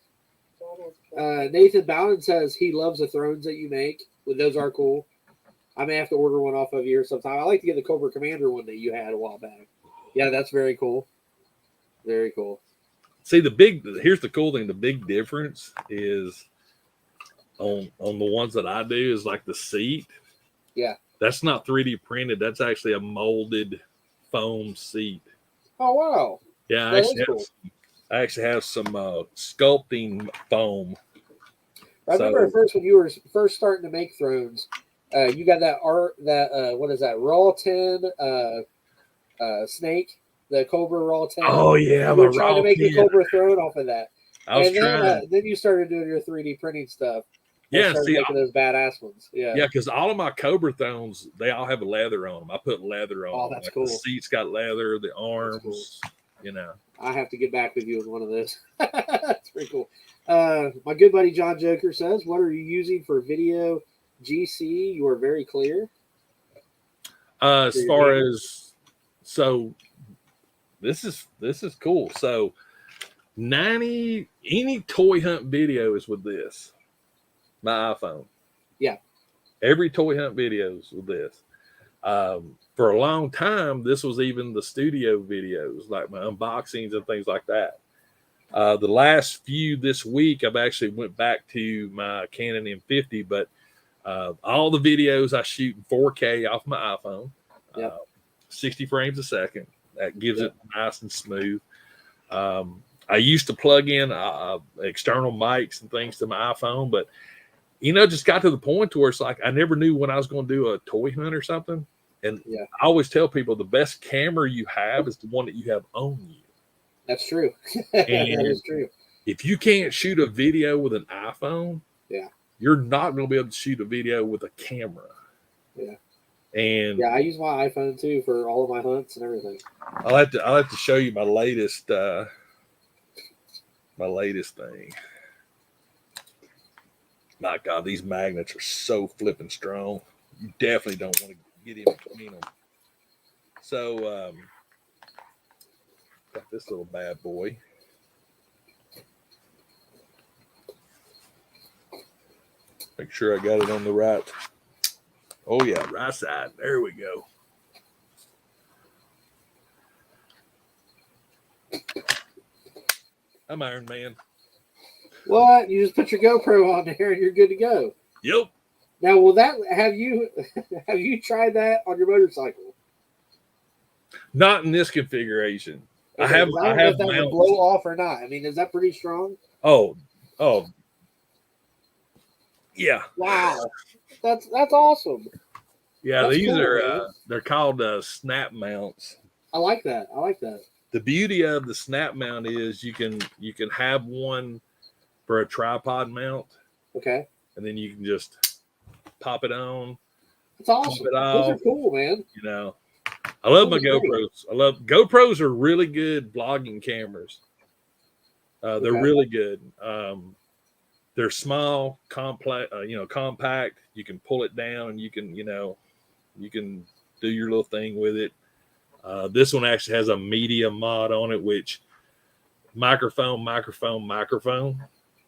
S4: Nathan Bowden says he loves the thrones that you make. Well, those are cool. I may have to order one off of you sometime. I like to get the Cobra Commander one that you had a while back. Yeah, that's very cool. Very cool.
S5: See, here's the cool thing. The big difference is on the ones that I do is like the seat.
S4: Yeah.
S5: That's not 3D printed. That's actually a molded foam seat.
S4: Oh, wow.
S5: Yeah, I actually have some sculpting foam.
S4: I remember at first when you were first starting to make thrones, you got that what is that, raw 10 snake, the Cobra raw 10.
S5: Oh yeah,
S4: you were trying to make the Cobra throne off of that. Then you started doing your 3D printing stuff.
S5: Yeah, see,
S4: making those badass ones. Yeah,
S5: because all of my Cobra thrones, they all have leather on them. I put leather on.
S4: Oh,
S5: them.
S4: that's cool.
S5: The seats got leather, the arms. Cool.
S4: I have to get back with you with one of those. That's pretty cool. My good buddy John Joker says, "What are you using for video GC? You are very clear."
S5: As far as this is cool. So any toy hunt video is with this. My iPhone.
S4: Yeah. Every
S5: toy hunt videos with this. For a long time, this was even the studio videos, like my unboxings and things like that. The last few this week, I've actually went back to my Canon M50, but all the videos I shoot in 4K off my iPhone, 60 frames a second. That gives it nice and smooth. I used to plug in external mics and things to my iPhone, but just got to the point to where it's like I never knew when I was going to do a toy hunt or something. And I always tell people the best camera you have is the one that you have on you.
S4: That's true. That is true.
S5: If you can't shoot a video with an iPhone, you're not going to be able to shoot a video with a camera.
S4: Yeah.
S5: And
S4: I use my iPhone too for all of my hunts and everything.
S5: I'll have to show you my latest thing. My God, these magnets are so flipping strong. You definitely don't want to get in between them. So, got this little bad boy. Make sure I got it on the right. Oh yeah, right side. There we go. I'm Iron Man.
S4: What? You just put your GoPro on there and you're good to go.
S5: Yep.
S4: Now, will that have you tried that on your motorcycle?
S5: Not in this configuration.
S4: Okay,
S5: I have
S4: if that would blow off or not. I mean, is that pretty strong?
S5: Oh, yeah.
S4: Wow, that's awesome.
S5: Yeah,
S4: that's
S5: these
S4: cool,
S5: are they're called snap mounts.
S4: I like that.
S5: The beauty of the snap mount is you can have one for a tripod mount.
S4: Okay.
S5: And then you can just pop it on.
S4: That's awesome. Those are cool, man.
S5: I love my GoPros. GoPros are really good vlogging cameras. They're really good. They're small, complex, compact. You can pull it down, and you can do your little thing with it. This one actually has a media mod on it, which microphone.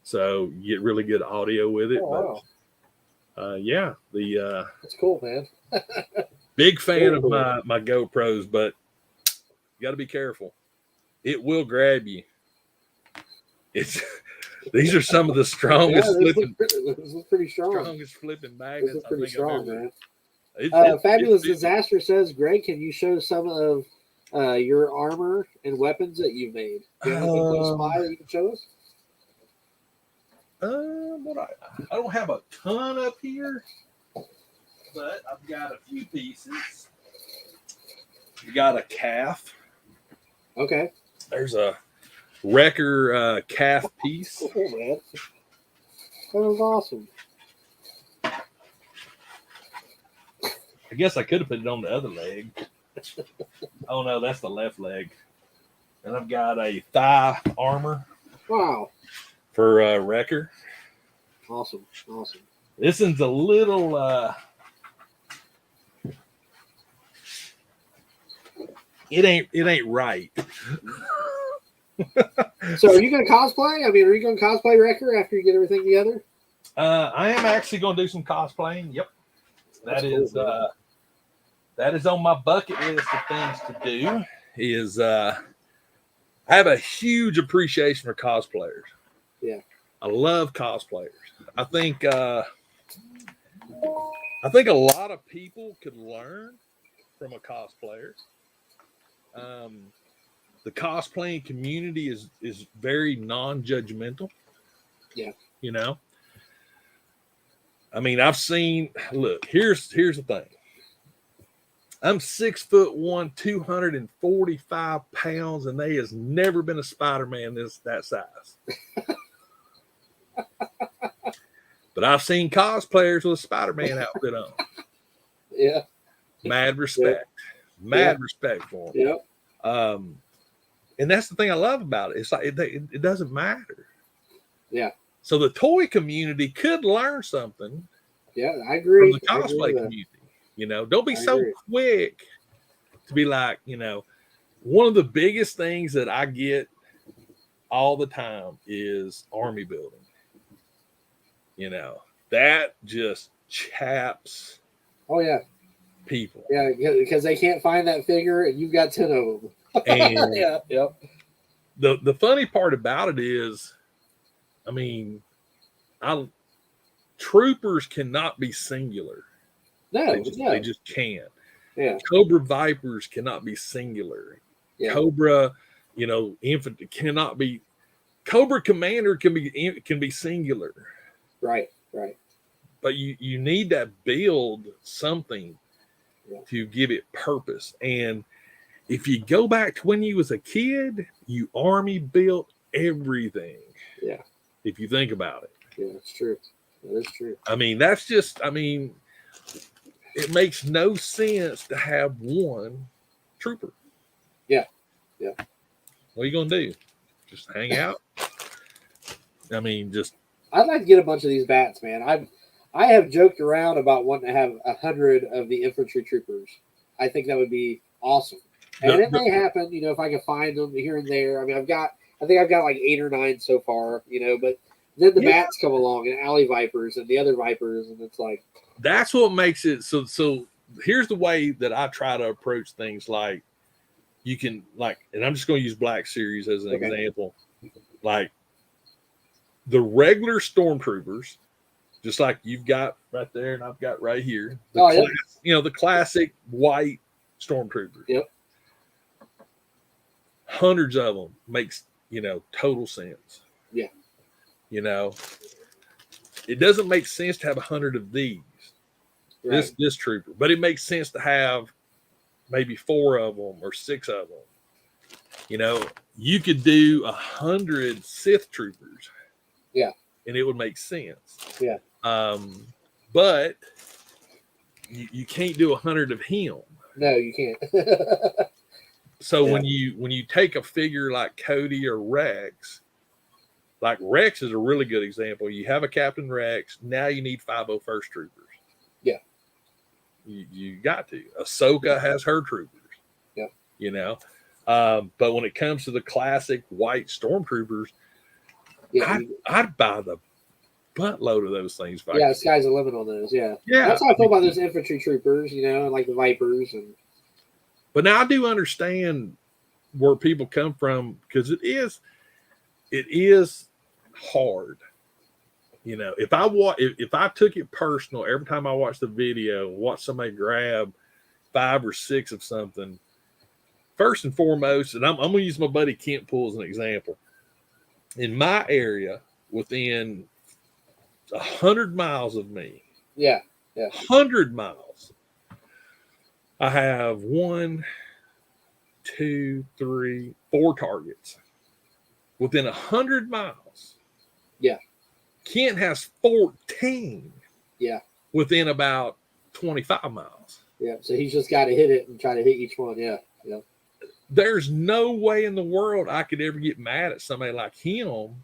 S5: So you get really good audio with it.
S4: Oh,
S5: wow.
S4: That's cool, man.
S5: Big fan of my GoPros, but you got to be careful. It will grab you. These are some of the strongest
S4: this is pretty strong.
S5: Strongest flipping magnets.
S4: This is pretty strong, man.
S5: It's
S4: Fabulous Disaster says, Greg, can you show some of your armor and weapons that you've made? Do you have anything close by that you can show us?
S5: I don't have a ton up here, but I've got a few pieces. We got a calf.
S4: Okay.
S5: There's a Wrecker calf piece.
S4: Oh, man. That was awesome.
S5: I guess I could have put it on the other leg. Oh no, that's the left leg. And I've got a thigh armor.
S4: Wow.
S5: For Wrecker.
S4: Awesome.
S5: This one's a little it ain't right.
S4: So are you gonna cosplay? I mean, are you gonna cosplay Wrecker after you get everything together?
S5: I am actually gonna do some cosplaying. Yep. That is on my bucket list of things to do. I have a huge appreciation for cosplayers.
S4: Yeah.
S5: I love cosplayers. I think a lot of people could learn from a cosplayer. The cosplaying community is very non-judgmental.
S4: Yeah.
S5: I mean, I've seen, look, here's the thing. I'm 6'1", 245 pounds, and there has never been a Spider-Man that size. But I've seen cosplayers with a Spider-Man outfit on.
S4: Yeah.
S5: Mad respect. Respect for them.
S4: Yep.
S5: And that's the thing I love about it. It's like it doesn't matter.
S4: Yeah.
S5: So the toy community could learn something.
S4: Yeah, I agree.
S5: From the cosplay community. Don't be so quick to be like, one of the biggest things that I get all the time is army building. That just chaps.
S4: Oh yeah.
S5: People.
S4: Yeah, because they can't find that figure, and you've got 10 of them.
S5: And
S4: yeah. Yep.
S5: The funny part about it is, I mean, troopers cannot be singular.
S4: No,
S5: they just can't.
S4: Yeah.
S5: Cobra Vipers cannot be singular.
S4: Yeah.
S5: Cobra, infantry cannot be. Cobra Commander can be singular.
S4: Right.
S5: But you need to build something to give it purpose. And if you go back to when you was a kid, you army built everything.
S4: Yeah.
S5: If you think about it.
S4: Yeah, it's true. That is true.
S5: I mean, it makes no sense to have one trooper.
S4: Yeah.
S5: What are you going to do? Just hang out? I mean,
S4: I'd like to get a bunch of these bats, man. I have joked around about wanting to have 100 of the infantry troopers. I think that would be awesome. And it may happen, if I can find them here and there. I mean, I think I've got like 8 or 9 so far, but then the bats come along and alley vipers and the other vipers, and it's like,
S5: that's what makes it so here's the way that I try to approach things. Like, you can, and I'm just going to use Black Series as an example. Like, the regular stormtroopers, just like you've got right there and I've got right here, the classic white stormtroopers.
S4: Yep.
S5: Hundreds of them makes total sense.
S4: Yeah.
S5: It doesn't make sense to have 100 of these. Right. This trooper, but it makes sense to have maybe 4 of them or 6 of them. You could do 100 Sith troopers.
S4: Yeah.
S5: And it would make sense.
S4: Yeah.
S5: But you can't do 100 of him.
S4: No, you can't.
S5: So when you take a figure like Cody or Rex, Like Rex is a really good example. You have a Captain Rex. Now you need 501st troopers.
S4: Yeah.
S5: You got to. Ahsoka has her troopers.
S4: Yeah.
S5: You know, but when it comes to the classic white stormtroopers,
S4: Yeah.
S5: I'd buy the buttload of those things.
S4: Yeah, the sky's the limit on those. Yeah.
S5: Yeah.
S4: That's how I feel about those infantry troopers, you know, and like the Vipers. And
S5: But now I do understand where people come from, because it is hard. You know, if I took it personal every time I watched the video, watch somebody grab 5 or 6 of something, first and foremost, and I'm going to use my buddy Kent Pool as an example. In my area, within 100 miles of me, 100 miles, I have 1, 2, 3, 4 targets within 100 miles.
S4: Yeah.
S5: Kent has 14.
S4: Yeah.
S5: Within about 25 miles.
S4: Yeah. So he's just got to hit it and try to hit each one. Yeah. Yeah.
S5: There's no way in the world I could ever get mad at somebody like him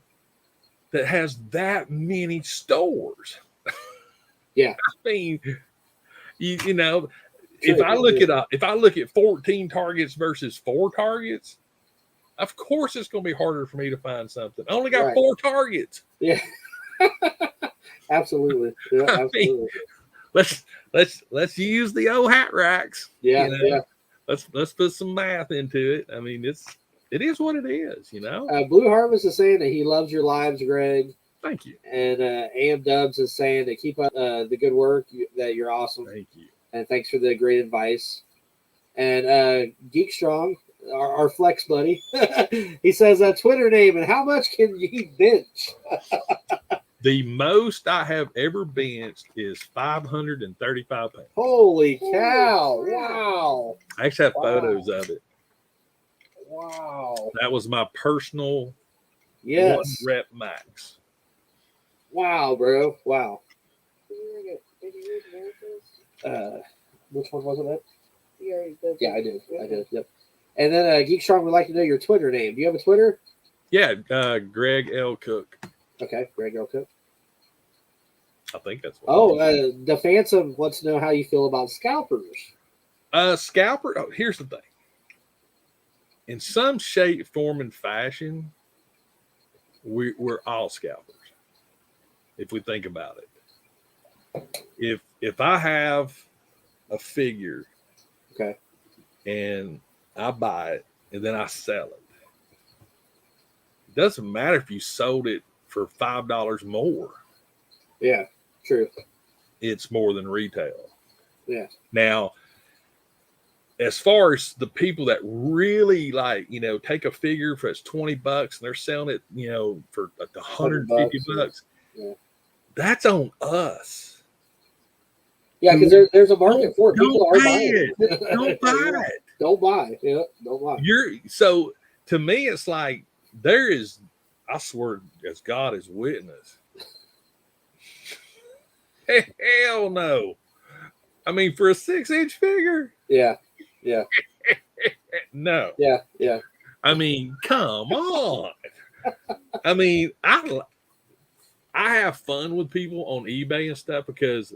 S5: that has that many stores.
S4: Yeah.
S5: I mean, you know, if I look at 14 targets versus 4 targets, of course it's going to be harder for me to find something. I only got 4 targets.
S4: Yeah. Absolutely. Yeah, absolutely.
S5: I mean, let's use the old hat racks.
S4: Yeah,
S5: you know?
S4: yeah.
S5: Let's put some math into it. I mean, it is what it is, you know.
S4: Blue Harvest is saying that he loves your lives, Greg.
S5: Thank you.
S4: And AM Dubs is saying to keep up the good work. That you're awesome.
S5: Thank you.
S4: And thanks for the great advice. And Geek Strong, our flex buddy, he says a Twitter name and how much can he bench?
S5: The most I have ever benched is 535 pounds.
S4: Holy cow! Wow!
S5: I actually have photos of it.
S4: Wow!
S5: That was my personal 1 rep max.
S4: Wow, bro! Wow.
S6: Did you read America's?
S4: Which one was it?
S6: You already did.
S4: Yeah, I did. I did. Yep. And then Geek Strong would like to know your Twitter name. Do you have a Twitter?
S5: Yeah, Greg L. Cook.
S4: Okay, Greg L. Cook.
S5: I think that's what
S4: the Phantom wants to know how you feel about scalpers.
S5: Scalper. Oh, here's the thing. In some shape, form, and fashion, we're all scalpers. If we think about it. If I have a figure,
S4: okay,
S5: and I buy it and then I sell it, it doesn't matter if you sold it for $5 more.
S4: Yeah, true.
S5: It's more than retail.
S4: Yeah.
S5: Now, as far as the people that really take a figure for it's $20 and they're selling it, for like $150,
S4: yeah,
S5: that's on us.
S4: Yeah, because there's a market for it. People are buying
S5: it. Don't buy it.
S4: Don't buy. Yeah, don't buy.
S5: So to me, it's like there is. I swear, as God is witness. Hell no. I mean, for a 6-inch figure.
S4: Yeah. Yeah.
S5: No.
S4: Yeah. Yeah.
S5: I mean, come on. I mean, I have fun with people on eBay and stuff because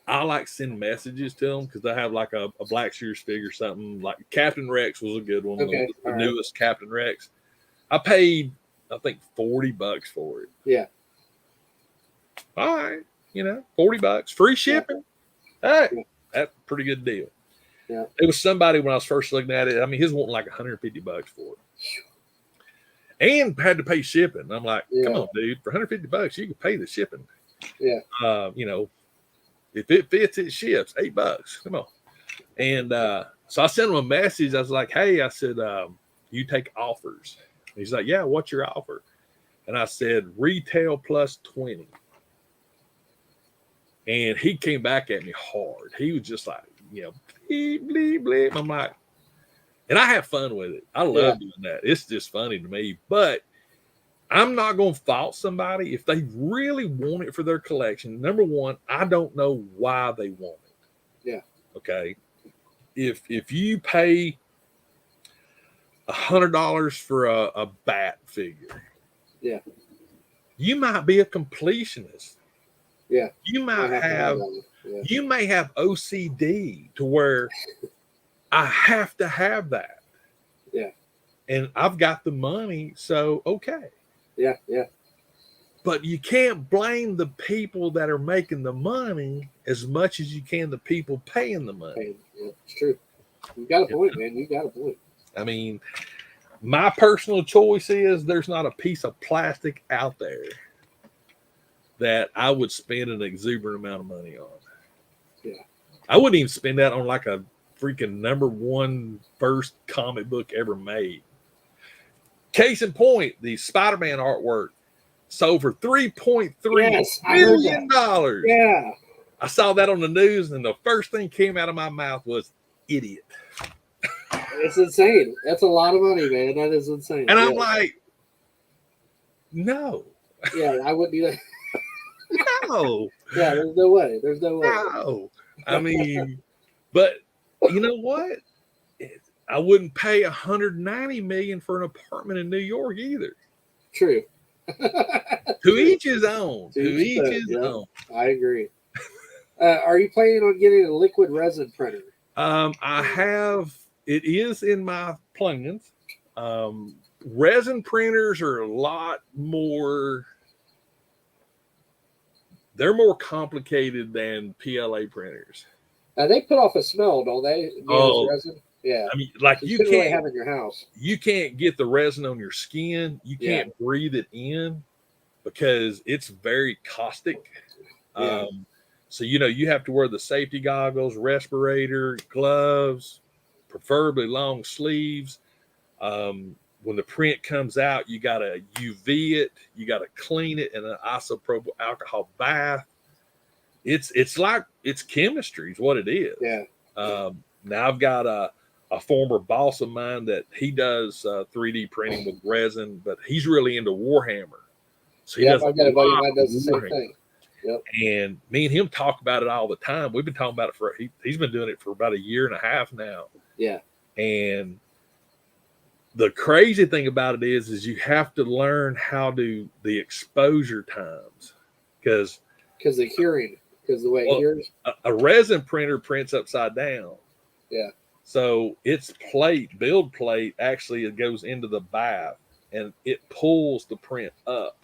S5: I like send messages to them because they have like a Black Series figure, something like Captain Rex was a good one.
S4: Okay,
S5: the newest Captain Rex. I paid, I think, $40 for it.
S4: Yeah.
S5: All right. $40, free shipping.
S4: Yeah.
S5: Hey, that's a pretty good deal.
S4: Yeah.
S5: It was somebody when I was first looking at it. I mean, his wanting like $150 for it. And had to pay shipping. I'm like, come on, dude. For $150, you can pay the shipping.
S4: Yeah.
S5: If it fits, it ships. $8. Come on. And so I sent him a message. I was like, hey, I said, you take offers. He's like, yeah, what's your offer? And I said, retail plus 20. And he came back at me hard. He was just like, bleep, bleep, bleep. I'm like, and I have fun with it. I love doing that. It's just funny to me. But I'm not going to fault somebody if they really want it for their collection. Number one, I don't know why they want it.
S4: Yeah.
S5: Okay. If you pay $100 for a bat figure,
S4: yeah,
S5: you might be a completionist.
S4: Yeah.
S5: You
S4: I
S5: might
S4: have to
S5: have,
S4: that one. Yeah.
S5: you may have OCD to where I have to have that.
S4: Yeah.
S5: And I've got the money, so okay.
S4: Yeah. Yeah.
S5: But you can't blame the people that are making the money as much as you can the people paying the money.
S4: Hey, yeah, it's true. You got a point, man. You got a point.
S5: I mean, my personal choice is there's not a piece of plastic out there that I would spend an exuberant amount of money on.
S4: Yeah.
S5: I wouldn't even spend that on like a freaking #1 first comic book ever made. Case in point, the Spider-Man artwork sold for $3.3
S4: Yes, I heard
S5: million.
S4: Yeah.
S5: I saw that on the news, and the first thing came out of my mouth was idiot.
S4: It's insane. That's a lot of money, man. That is insane.
S5: And I'm
S4: Yeah.
S5: like, no.
S4: Yeah, I wouldn't do that.
S5: No.
S4: Yeah, there's no way. There's no way.
S5: No. I mean, but you know what? I wouldn't pay $190 million for an apartment in New York either.
S4: True.
S5: To each his own. To each his
S4: yeah.
S5: own.
S4: I agree. Are you planning on getting a liquid resin printer?
S5: I have. It is in my plans. Resin printers are a lot more. They're more complicated than PLA printers.
S4: They put off a smell, don't they?
S5: Oh,
S4: resin. Yeah.
S5: I mean, like
S4: you
S5: you
S4: can't really
S5: can't
S4: have it in your house.
S5: You can't get the resin on your skin. You can't breathe it in because it's very caustic.
S4: Yeah.
S5: So you have to wear the safety goggles, respirator, gloves, preferably long sleeves. When the print comes out, you got to UV it, you got to clean it in an isopropyl alcohol bath. It's chemistry is what it is.
S4: Yeah.
S5: Now I've got a former boss of mine that he does 3D printing with resin, but he's really into Warhammer. So
S4: I've got a buddy of mine does the same thing. Yep.
S5: And me and him talk about it all the time. We've been talking about it he's been doing it for about 1.5 years now.
S4: Yeah. And
S5: the crazy thing about it is you have to learn how to the exposure times because
S4: the curing, because the way it cures.
S5: A resin printer prints upside down.
S4: Yeah.
S5: So its build plate, actually it goes into the bath and it pulls the print up.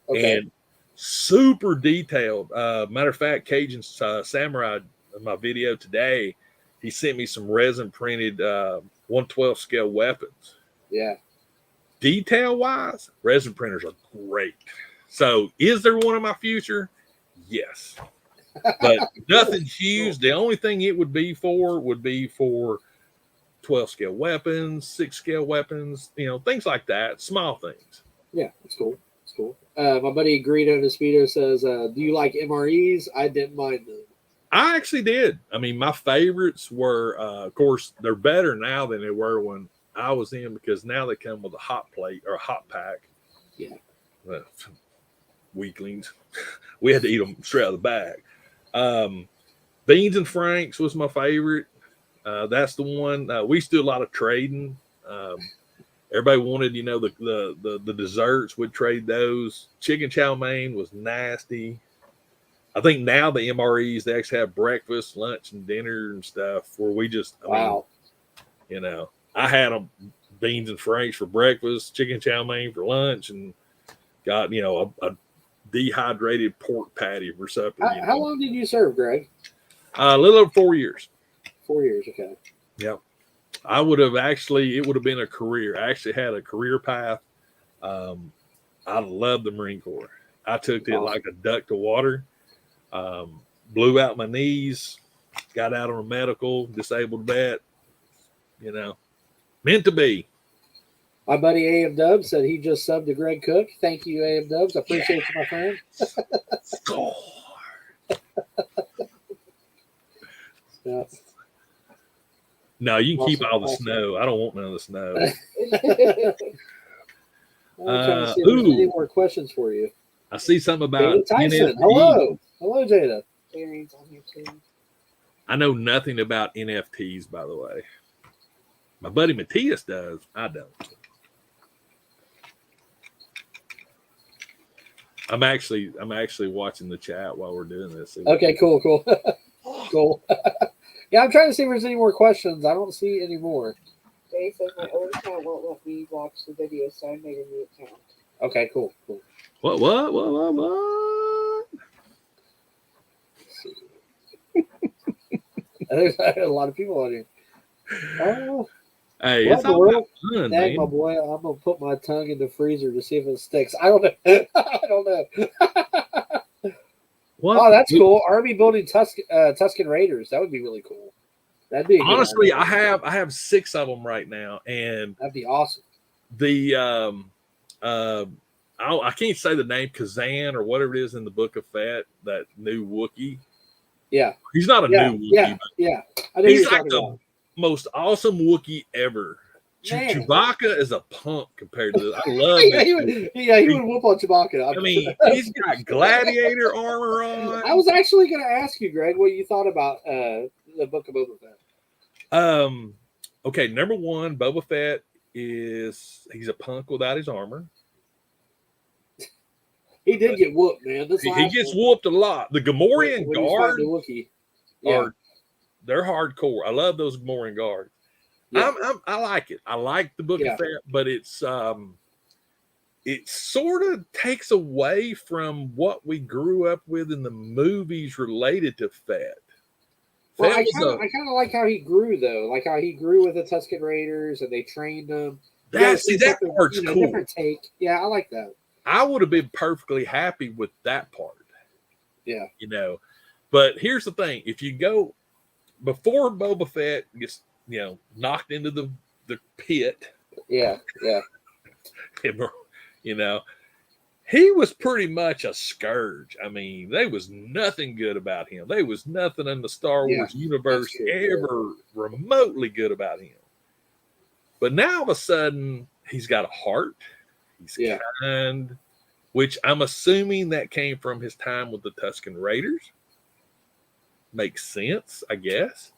S4: Okay. And
S5: super detailed. Matter of fact, Cajun Samurai in my video today, he sent me some resin printed 1/12 scale weapons.
S4: Yeah.
S5: Detail wise, resin printers are great. So is there one in my future? Yes. But nothing huge. The only thing it would be for 12 scale weapons, 6 scale weapons, things like that. Small things.
S4: Yeah, that's cool. That's cool. My buddy Greedo Speedo says, do you like MREs? I didn't mind them.
S5: I actually did. I mean, my favorites were, of course, they're better now than they were when I was in because now they come with a hot plate or a hot pack.
S4: Yeah.
S5: Well, weaklings. We had to eat them straight out of the bag. Beans and Franks was my favorite. That's the one. We used to do a lot of trading. Everybody wanted, the desserts. We'd trade those. Chicken chow mein was nasty. I think now the MREs, they actually have breakfast, lunch, and dinner and stuff where we just, I had them beans and Franks for breakfast, chicken chow mein for lunch, and got, a dehydrated pork patty for supper.
S4: How long did you serve, Greg?
S5: A little over 4 years.
S4: 4 years, okay.
S5: Yep. It would have been a career. I actually had a career path. I loved the Marine Corps. I took it like a duck to water. Blew out my knees, got out on a medical, disabled vet, meant to be.
S4: My buddy A.M. Dubs said he just subbed to Greg Cook. Thank you, A.M. Dubs. I appreciate you, my friend.
S5: Score.
S4: Yeah.
S5: No, you can keep all the snow. I don't want none of the snow.
S4: I'm trying to see if there's any more questions for you.
S5: I see something about
S4: Jada Tyson.
S5: NFT.
S4: Hello, Jada.
S6: Variants on here too.
S5: I know nothing about NFTs, by the way. My buddy Matthias does. I don't. I'm actually watching the chat while we're doing this.
S4: Okay, cool. Cool. Yeah, I'm trying to see if there's any more questions. I don't see any more.
S6: Jay says my old account won't let me watch the video, so I made a new account.
S4: Okay, cool.
S5: What?
S4: There's a lot of people on here. Oh,
S5: Hey,
S4: what
S5: it's
S4: the
S5: all
S4: world?
S5: about fun,
S4: Dang,
S5: man.
S4: my boy, I'm gonna put my tongue in the freezer to see if it sticks. I don't know. I don't know.
S5: What?
S4: Oh, that's cool. Army building Tuscan Raiders. That would be really cool. That'd be a good
S5: Honestly,
S4: idea.
S5: I have 6 of them right now, and
S4: That'd be awesome.
S5: the I can't say the name, Kazan or whatever it is in the Book of Fett, that new Wookiee.
S4: Yeah.
S5: He's not a new Wookiee,
S4: Yeah.
S5: but
S4: I know
S5: he's
S4: you're
S5: like
S4: talking
S5: the
S4: about.
S5: most awesome Wookiee ever.
S4: Man.
S5: Chewbacca is a punk compared to this. I love
S4: he would whoop on Chewbacca.
S5: I mean, he's got gladiator armor on.
S4: I was actually going to ask you, Greg, what you thought about the Book of Boba Fett.
S5: Okay, number 1, Boba Fett he's a punk without his armor.
S4: He did get whooped, man.
S5: He gets whooped a lot. The Gamorrean
S4: when
S5: guard
S4: the Wookiee. Yeah.
S5: they're hardcore. I love those Gamorrean guards.
S4: Yeah.
S5: I like it. I like the Book of Fett, but it sort of takes away from what we grew up with in the movies related to Fett.
S4: Well, I kind of like how he grew, though. Like how he grew with the Tusken Raiders, and they trained him.
S5: That part's cool.
S4: Different take. Yeah, I like that.
S5: I would have been perfectly happy with that part.
S4: Yeah.
S5: But here's the thing. If you go before Boba Fett gets, knocked into the pit.
S4: Yeah.
S5: He was pretty much a scourge. I mean, there was nothing good about him. There was nothing in the Star Wars universe ever remotely good about him. But now all of a sudden, he's got a heart. He's kind, which I'm assuming that came from his time with the Tusken Raiders. Makes sense, I guess.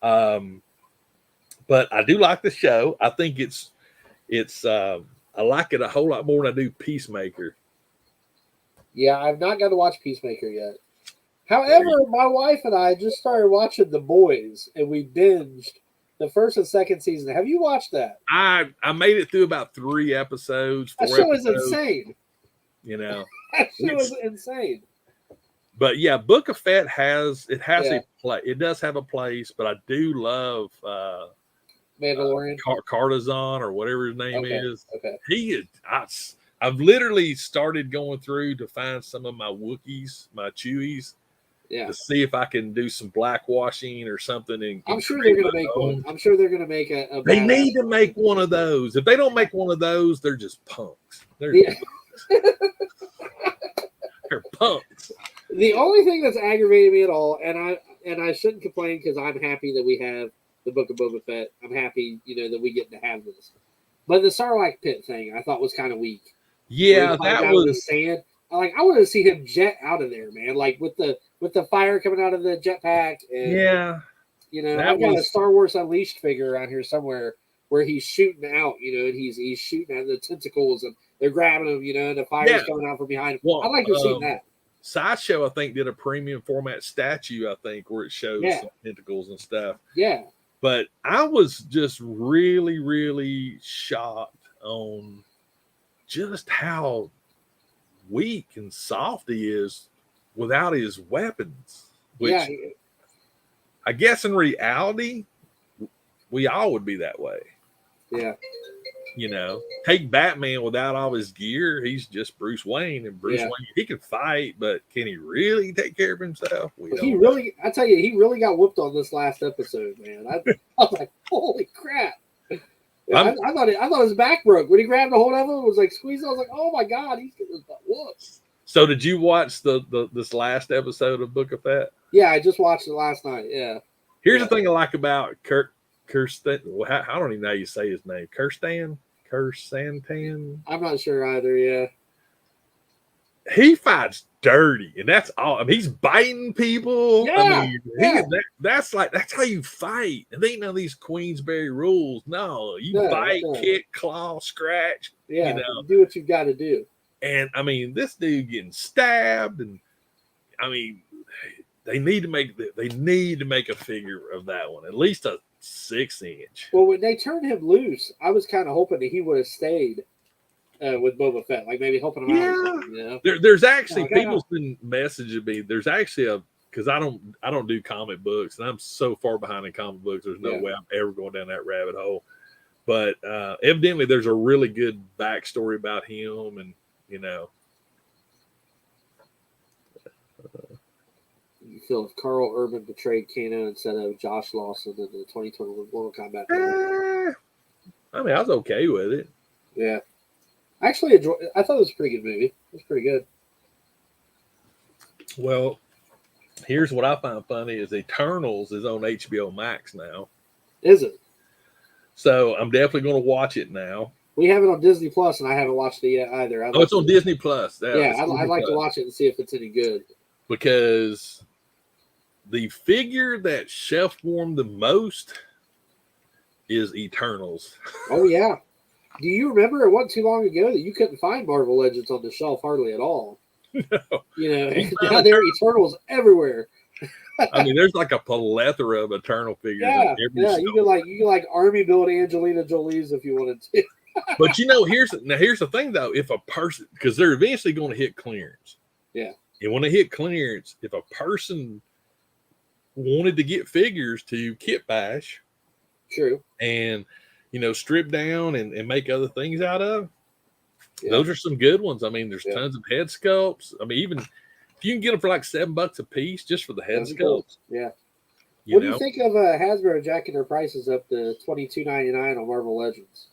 S5: But I do like the show. I think it's I like it a whole lot more than I do Peacemaker.
S4: Yeah, I've not got to watch Peacemaker yet. However, my wife and I just started watching The Boys, and we binged the first and second season. Have you watched that?
S5: I made it through about 3 episodes. 4
S4: that show
S5: episodes,
S4: is insane. That show is insane.
S5: But yeah, Book of Fett has a play. It does have a place, but I do love
S4: Mandalorian,
S5: Cartazon or whatever his name is.
S4: Okay,
S5: he is. I've literally started going through to find some of my Wookiees, my Chewies, to see if I can do some blackwashing or something. And
S4: I'm sure they're going to make one. I'm sure they're going to make a
S5: they need to make one of those. If they don't make one of those, they're just punks. They're punks.
S4: The only thing that's aggravated me at all, and I shouldn't complain because I'm happy that we have the Book of Boba Fett. I'm happy, that we get to have this. But the Sarlacc pit thing, I thought was kind of weak.
S5: Yeah, that was
S4: the sand. I wanted to see him jet out of there, man. Like with the fire coming out of the jetpack. And, I've got a Star Wars Unleashed figure around here somewhere where he's shooting out, and he's shooting at the tentacles and they're grabbing him, and the fire's coming out from behind him.
S5: Well,
S4: I'd like to see that.
S5: Sideshow, I think, did a premium format statue, I think, where it shows some tentacles and stuff.
S4: Yeah.
S5: But I was just really, really shocked on just how weak and soft he is without his weapons. Which I guess in reality, we all would be that way.
S4: Yeah.
S5: Take Batman without all his gear. He's just Bruce Wayne, and Bruce Wayne, he can fight, but can he really take care of himself?
S4: I tell you, he really got whooped on this last episode, man. I was like, holy crap. I thought his back broke. When he grabbed a hold of him, it was like squeezed. I was like, oh my God, he's getting his butt whooped.
S5: So did you watch this last episode of Book of Fett?
S4: Yeah, I just watched it last night. Yeah.
S5: Here's the thing I like about Kirsten. I don't even know how you say his name. Kirsantan.
S4: I'm not sure either. Yeah.
S5: He fights dirty, and that's all. I mean, he's biting people.
S4: Yeah.
S5: That's how you fight. And ain't none of these Queensberry rules. No, you bite, kick, claw, scratch.
S4: Yeah. Do what you've got to do.
S5: And I mean, this dude getting stabbed, and I mean, they need to make a figure of that one, at least a 6-inch.
S4: Well, when they turned him loose, I was kind of hoping that he would have stayed with Boba Fett, like maybe helping him out. Or something, you know?
S5: There's actually
S4: Okay.
S5: people's been messaging me. There's actually because I don't do comic books, and I'm so far behind in comic books. There's no way I'm ever going down that rabbit hole. But evidently, there's a really good backstory about him, and you know.
S4: You feel if Carl Urban betrayed Kano instead of Josh Lawson in the 2021 Mortal Kombat?
S5: I mean, I was okay with it.
S4: Yeah. I actually enjoyed it. I thought it was a pretty good movie. It was pretty good.
S5: Well, here's what I find funny is Eternals is on HBO Max now.
S4: Is it?
S5: So I'm definitely going to watch it now.
S4: We have it on Disney Plus, and I haven't watched it yet either.
S5: It's on Disney Plus.
S4: Yeah, I'd like to watch it and see if it's any good.
S5: Because the figure that shelf warmed the most is Eternals.
S4: Oh, yeah. Do you remember it wasn't too long ago that you couldn't find Marvel Legends on the shelf hardly at all?
S5: No.
S4: You know, now there are Eternals everywhere.
S5: I mean, there's like a plethora of Eternal figures.
S4: Yeah,
S5: in every store.
S4: you can like army build Angelina Jolie's if you wanted to.
S5: But you know, here's the thing though. If a person, because they're eventually going to hit clearance.
S4: Yeah.
S5: And when they hit clearance, if a person wanted to get figures to kit bash,
S4: True,
S5: and you know, strip down and make other things out of, those are some good ones. I mean, there's tons of head sculpts. I mean, even if you can get them for like $7 a piece just for the head sculpts.
S4: Cool. Yeah. What do you think of Hasbro jacking their prices up to $22.99 on Marvel Legends?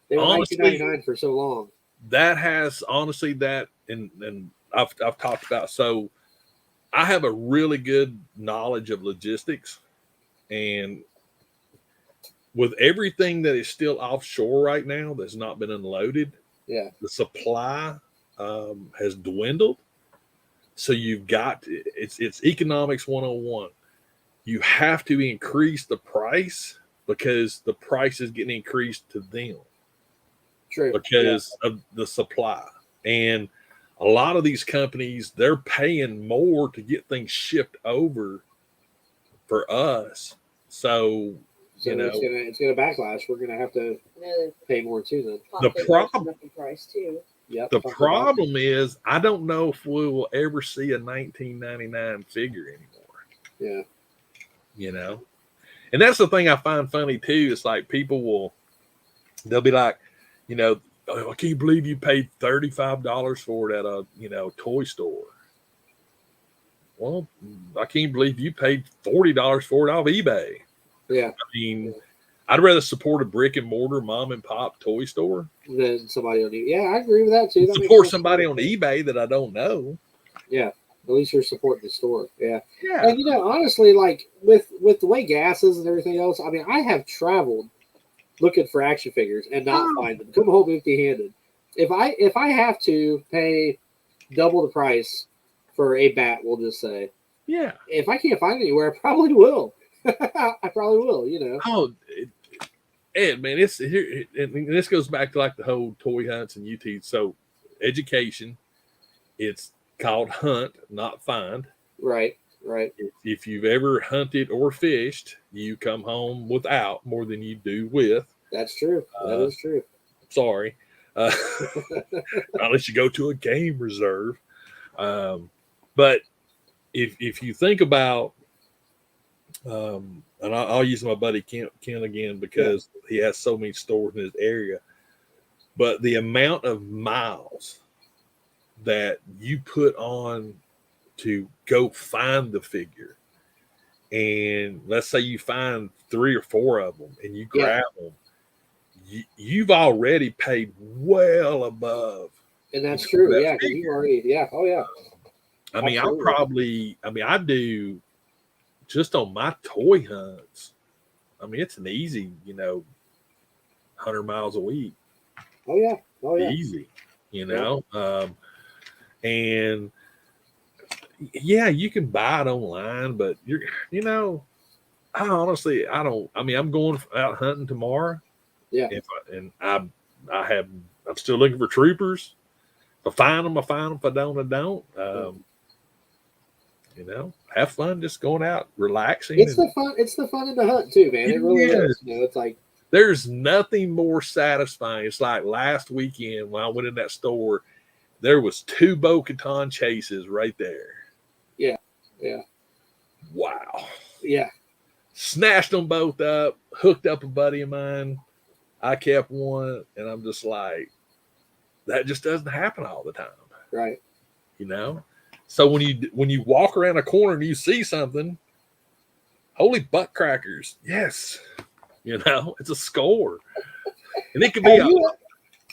S4: They were $19.99 for so long.
S5: That has honestly and I've talked about. So I have a really good knowledge of logistics, and with everything that is still offshore right now that's not been unloaded, the supply has dwindled. So you've got it's economics 101. You have to increase the price because the price is getting increased to them.
S4: True.
S5: Because of the supply. And a lot of these companies, they're paying more to get things shipped over for us. So you know,
S4: it's gonna backlash. We're gonna have to pay more too. Then
S5: the problem
S6: price too.
S4: Yep,
S5: the problem is I don't know if we will ever see a $19.99 figure anymore.
S4: Yeah.
S5: You know, and that's the thing I find funny too. It's like they'll be like, you know, oh, I can't believe you paid $35 for it at a, you know, toy store. Well, I can't believe you paid $40 for it off eBay.
S4: Yeah.
S5: I mean, I'd rather support a brick and mortar mom and pop toy store
S4: than somebody on eBay. Yeah, I agree with that too. That
S5: support somebody on eBay that I don't know.
S4: Yeah. At least you're supporting the store. Yeah.
S5: Yeah.
S4: And you know, honestly, like with the way gas is and everything else, I mean, I have traveled looking for action figures and not find them. Come home empty-handed. If I have to pay double the price for a bat, we'll just say.
S5: Yeah.
S4: If I can't find it anywhere, I probably will. I probably will, you know.
S5: Oh, Ed, man, it's here, and this goes back to like the whole toy hunts and UT. So, education, it's called hunt, not find.
S4: Right.
S5: If you've ever hunted or fished, you come home without more than you do with.
S4: That's true. That is true.
S5: Sorry. Unless you go to a game reserve. But if you think about, and I'll use my buddy Ken again because he has so many stores in his area, but the amount of miles that you put on to go find the figure, and let's say you find 3 or 4 of them and you grab them, you've already paid well above.
S4: And that's true. Yeah, you already. Yeah. Oh yeah.
S5: I mean,
S4: absolutely.
S5: I do just on my toy hunts. I mean, it's an easy, 100 miles a week.
S4: Oh yeah.
S5: Easy, and yeah, you can buy it online, but I'm going out hunting tomorrow.
S4: Yeah.
S5: I'm still looking for troopers. If I find them, I find them. If I don't, I don't. You know, have fun just going out, relaxing.
S4: It's the fun. It's the fun in the hunt too, man. It really is. You know, it's like
S5: there's nothing more satisfying. It's like last weekend when I went in that store, there was 2 Bo-Katan chases right there.
S4: Yeah. Yeah.
S5: Wow.
S4: Yeah.
S5: Snatched them both up, hooked up a buddy of mine. I kept one, and I'm just like, that just doesn't happen all the time.
S4: Right.
S5: You know? So when you walk around a corner and you see something, holy butt crackers. Yes. You know, it's a score. And it could be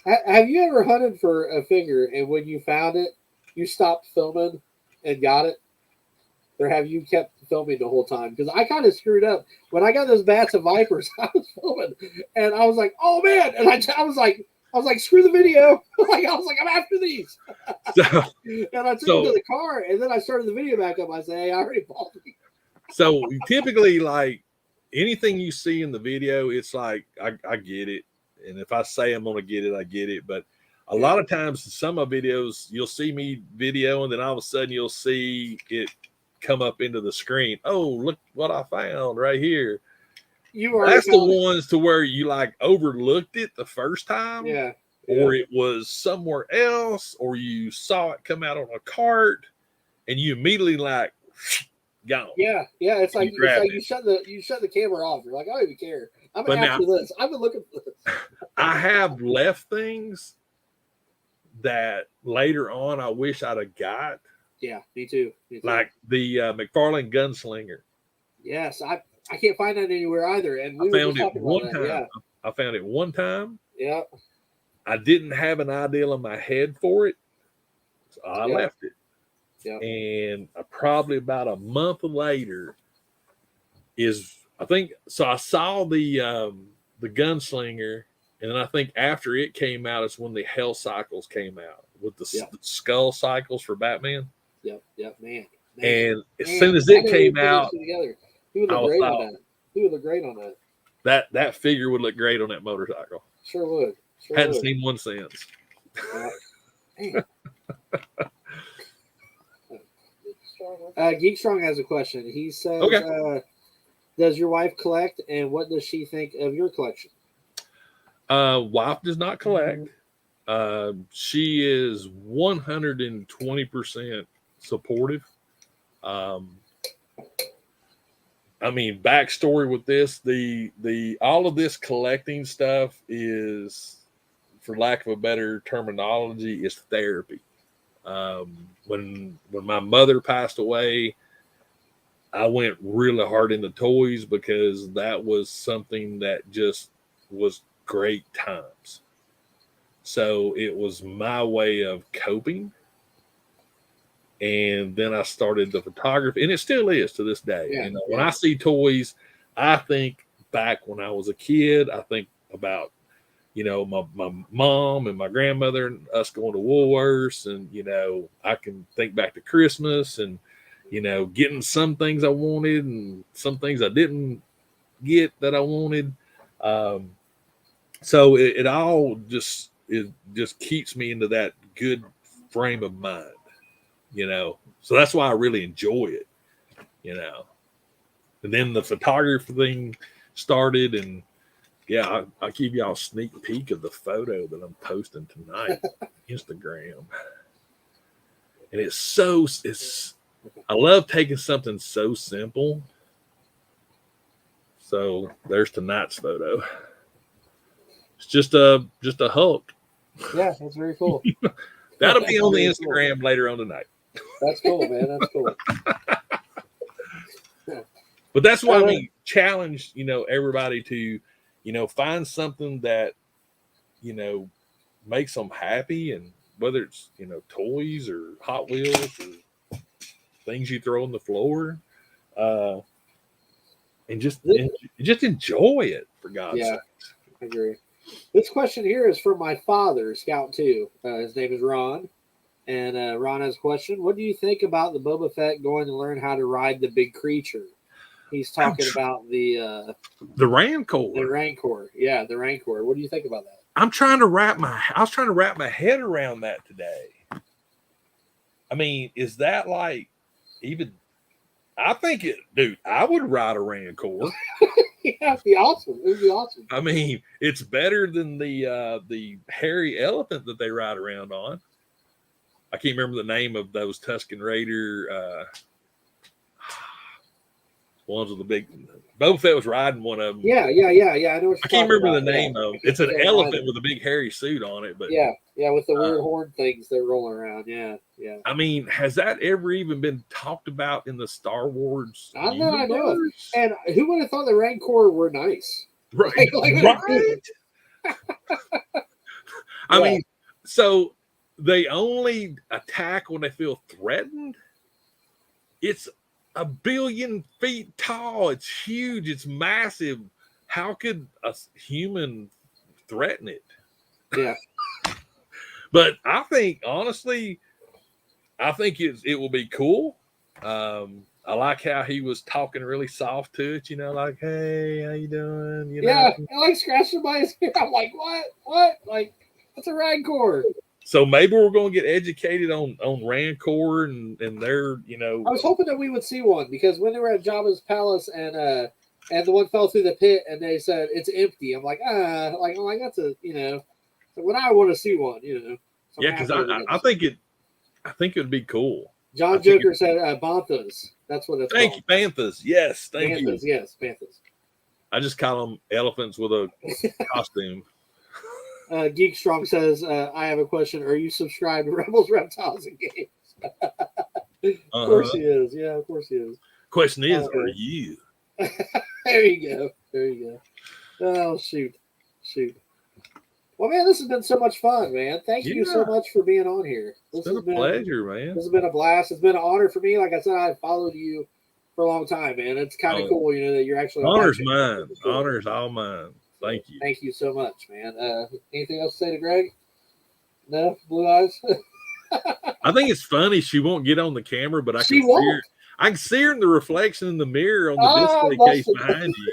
S4: have you ever hunted for a figure and when you found it, you stopped filming and got it? Or have you kept filming the whole time? Because I kind of screwed up. When I got those bats of vipers, I was filming and I was like, oh man. And I was like, screw the video. I was like, I'm after these. And I took them to the car and then I started the video back up. I said, hey, I already bought these.
S5: So typically, like anything you see in the video, it's like, I get it. And if I say I'm going to get it, I get it. But a lot of times, some of videos, you'll see me video and then all of a sudden you'll see it come up into the screen. Oh, look what I found right here. That's the ones to where you like overlooked it the first time.
S4: Yeah.
S5: Or it was somewhere else, or you saw it come out on a cart and you immediately like gone.
S4: Yeah. It's like you shut the camera off. You're like, I don't even care. I'm after this. I've been looking for this.
S5: I have left things that later on I wish I'd have got.
S4: Yeah, me too.
S5: Like the McFarlane Gunslinger.
S4: Yes, I can't find that anywhere either. And
S5: I found it one time. Yeah. I found it one time.
S4: Yeah.
S5: I didn't have an idea in my head for it, so I left it. Yeah. And probably about a month later I saw the Gunslinger, and then I think after it came out is when the Hell Cycles came out with the Skull Cycles for Batman.
S4: Yep, man.
S5: And as soon as it came out,
S4: he would look great on that. He would look great on that.
S5: That figure would look great on that motorcycle.
S4: Sure would.
S5: Hadn't seen one since.
S4: Geek Strong has a question. He says, does your wife collect, and what does she think of your collection?
S5: Wife does not collect. She is 120% supportive. I mean, backstory with this, the all of this collecting stuff is, for lack of a better terminology, is therapy. When my mother passed away, I went really hard into toys because that was something that just was great times. So it was my way of coping. And then I started the photography, and it still is to this day.
S4: Yeah,
S5: when I see toys, I think back when I was a kid. I think about, my mom and my grandmother and us going to Woolworths, and, I can think back to Christmas and, getting some things I wanted and some things I didn't get that I wanted. So it all just keeps me into that good frame of mind. So that's why I really enjoy it, and then the photography thing started, and I'll give y'all a sneak peek of the photo that I'm posting tonight on Instagram. And I love taking something so simple. So there's tonight's photo. It's just a Hulk.
S4: Yeah, that's very cool.
S5: That'll be on the Instagram later on tonight.
S4: That's cool, man. That's cool.
S5: But that's why we challenge, everybody to, find something that, makes them happy, and whether it's, toys or Hot Wheels or things you throw on the floor, and just enjoy it, for God's sake.
S4: I agree. This question here is from my father, Scout 2. His name is Ron. And Ron has a question. What do you think about the Boba Fett going to learn how to ride the big creature? He's talking about the
S5: Rancor.
S4: The Rancor. Yeah, the Rancor. What do you think about that?
S5: I was trying to wrap my head around that today. I mean, is that like even? I think it, dude. I would ride a Rancor.
S4: Yeah, it'd be awesome. It would be awesome.
S5: I mean, it's better than the hairy elephant that they ride around on. I can't remember the name of those Tusken Raider ones with the big. Boba Fett was riding one of them.
S4: Yeah. I know what you're
S5: I can't remember the
S4: talking
S5: name
S4: about.
S5: of it. It's an elephant with a big hairy suit on it. But
S4: Yeah, with the weird horn things that roll around. Yeah.
S5: I mean, has that ever even been talked about in the Star Wars?
S4: I know.
S5: universe?
S4: And who would have thought the Rancor were nice?
S5: Right.
S4: Right.
S5: I mean, so they only attack when they feel threatened. It's 1 billion feet tall. It's huge. It's massive. How could a human threaten it?
S4: Yeah.
S5: But I think, honestly, it will be cool. I like how he was talking really soft to it, like, hey, how you doing?
S4: Yeah, I like scratching my ear. I'm like, what? Like, what's a Rancor?
S5: So maybe we're going to get educated on Rancor and their,
S4: I was hoping that we would see one because when they were at Jabba's palace and the one fell through the pit and they said it's empty. I'm like, that's a, so when I want to see one, So
S5: yeah, because I think it would be cool.
S4: John Joker said Banthas. That's what it's
S5: called.
S4: Thank
S5: you, Banthas. Yes, thank you.
S4: Yes, Banthas.
S5: I just call them elephants with a costume.
S4: Geek Strong says, I have a question. Are you subscribed to Rebels, Reptiles, and Games? Of course he is. Yeah, of course he is.
S5: Question is, are you?
S4: There you go. Oh, shoot. Well, man, this has been so much fun, man. Thank you so much for being on here.
S5: It's been a pleasure, man.
S4: This has been a blast. It's been an honor for me. Like I said, I've followed you for a long time, man. It's kind of cool, that you're actually
S5: honor's mine. Cool. Honor's all mine. Thank you.
S4: Thank you so much, man. Anything else to say to Greg? No? Blue eyes?
S5: I think it's funny. She won't get on the camera, but I can see her in the reflection in the mirror on the display case behind you.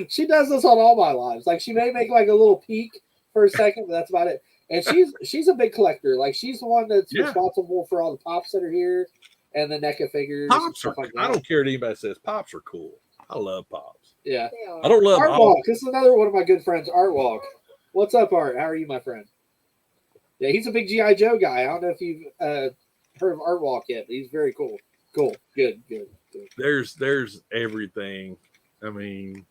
S4: She does this on all my lives. Like, she may make like a little peek for a second, but that's about it. And she's a big collector. Like, she's the one that's responsible for all the pops that are here and the NECA figures.
S5: Pops are, I don't care what anybody says. Pops are cool. I love pops.
S4: Yeah.
S5: I don't love
S4: Art Walk. This is another one of my good friends, Art Walk. What's up, Art? How are you, my friend? Yeah, he's a big G.I. Joe guy. I don't know if you've heard of Art Walk yet, but he's very cool. Cool. Good.
S5: There's everything. I mean,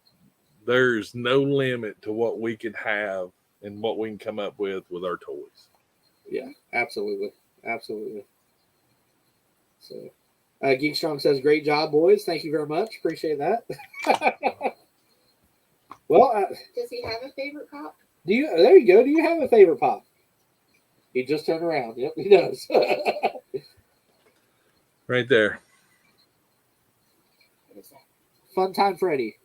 S5: there's no limit to what we can have and what we can come up with our toys.
S4: Yeah, absolutely. So, Geek Strong says, great job, boys. Thank you very much. Appreciate that. Well,
S6: does he have a favorite pop?
S4: There you go. Do you have a favorite pop? He just turned around. Yep, he does.
S5: Right there.
S6: What is that?
S4: Fun Time Freddy.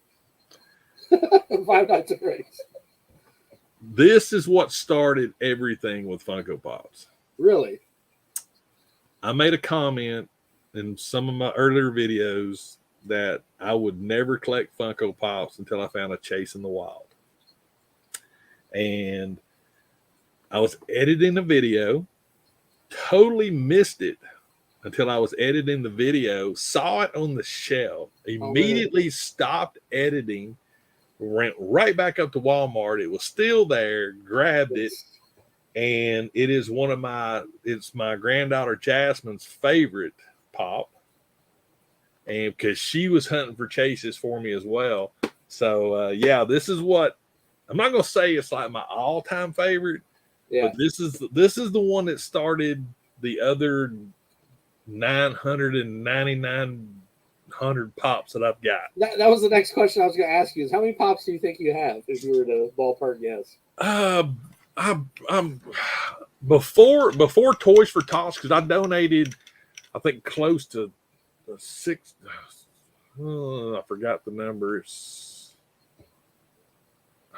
S4: Five Nights at Freddy's.
S5: This is what started everything with Funko Pops.
S4: Really?
S5: I made a comment in some of my earlier videos that I would never collect Funko Pops until I found a Chase in the Wild. And I was editing a video, totally missed it until I was editing the video, saw it on the shelf, immediately stopped editing, went right back up to Walmart. It was still there, grabbed it, and it is it's my granddaughter Jasmine's favorite pop. And because she was hunting for chases for me as well. So this is what I'm not gonna say it's like my all-time favorite, but this is the one that started the other 999 pops that I've got.
S4: That was the next question I was going to ask you: is how many pops do you think you have if you were to ballpark guess?
S5: I'm before Toys for Tots, because I donated, I think close to six. I forgot the number.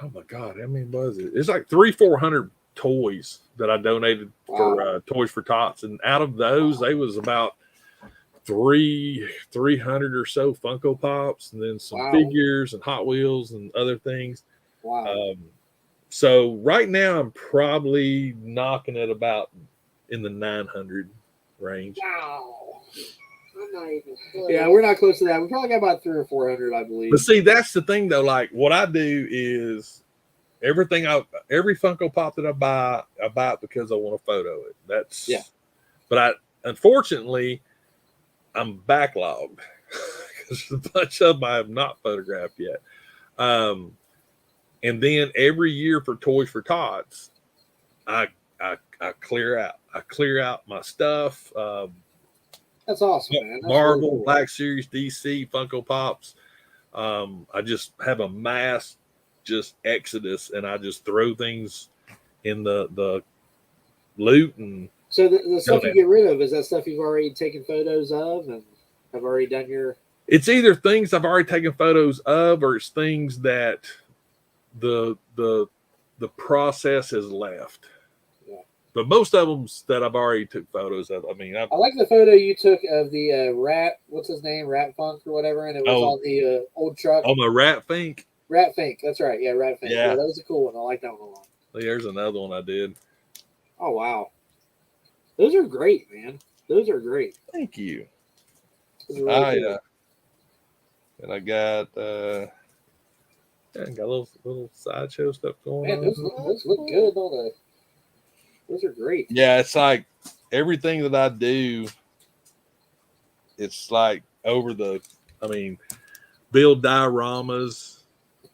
S5: Oh my God, how many was it? It's like 300-400 toys that I donated for Toys for Tots, and out of those, they was about 300 or so Funko Pops, and then some figures and Hot Wheels and other things.
S4: Wow.
S5: So right now, I'm probably knocking at about in the 900 range.
S6: Wow. I'm not even close.
S4: Yeah, we're not close to that. We probably got about 300 or 400, I believe.
S5: But see, that's the thing though. Like what I do is every Funko Pop that I buy it because I want to photo it. That's
S4: Yeah.
S5: But unfortunately, I'm backlogged because a bunch of them I have not photographed yet. And then every year for Toys for Tots, I clear out. I clear out my stuff.
S4: That's awesome, man. That's
S5: Marvel,
S4: really cool.
S5: Black Series, DC, Funko Pops. I just have a mass just exodus, and I just throw things in the loot. And
S4: So the stuff you
S5: Okay.
S4: get rid of, is that stuff you've already taken photos of and have already done your...
S5: it's either things I've already taken photos of, or it's things that the process has left.
S4: Yeah.
S5: But most of them that I've already took photos of. I mean,
S4: I like the photo you took of the rat, what's his name, Rat Funk or whatever, and it was
S5: Oh.
S4: on the old truck.
S5: on my Rat Fink.
S4: Rat Fink, that's right. Yeah, Rat Fink.
S5: Yeah.
S4: Yeah, that was a cool one. I like that one a lot.
S5: There's another one I did.
S4: Oh, wow. Those are great, man. Those are great.
S5: Thank you.
S4: Those are really cool.
S5: And I got got a little sideshow stuff going
S4: Man,
S5: on.
S4: those look good. Those are great.
S5: Yeah, it's like everything that I do, it's like build dioramas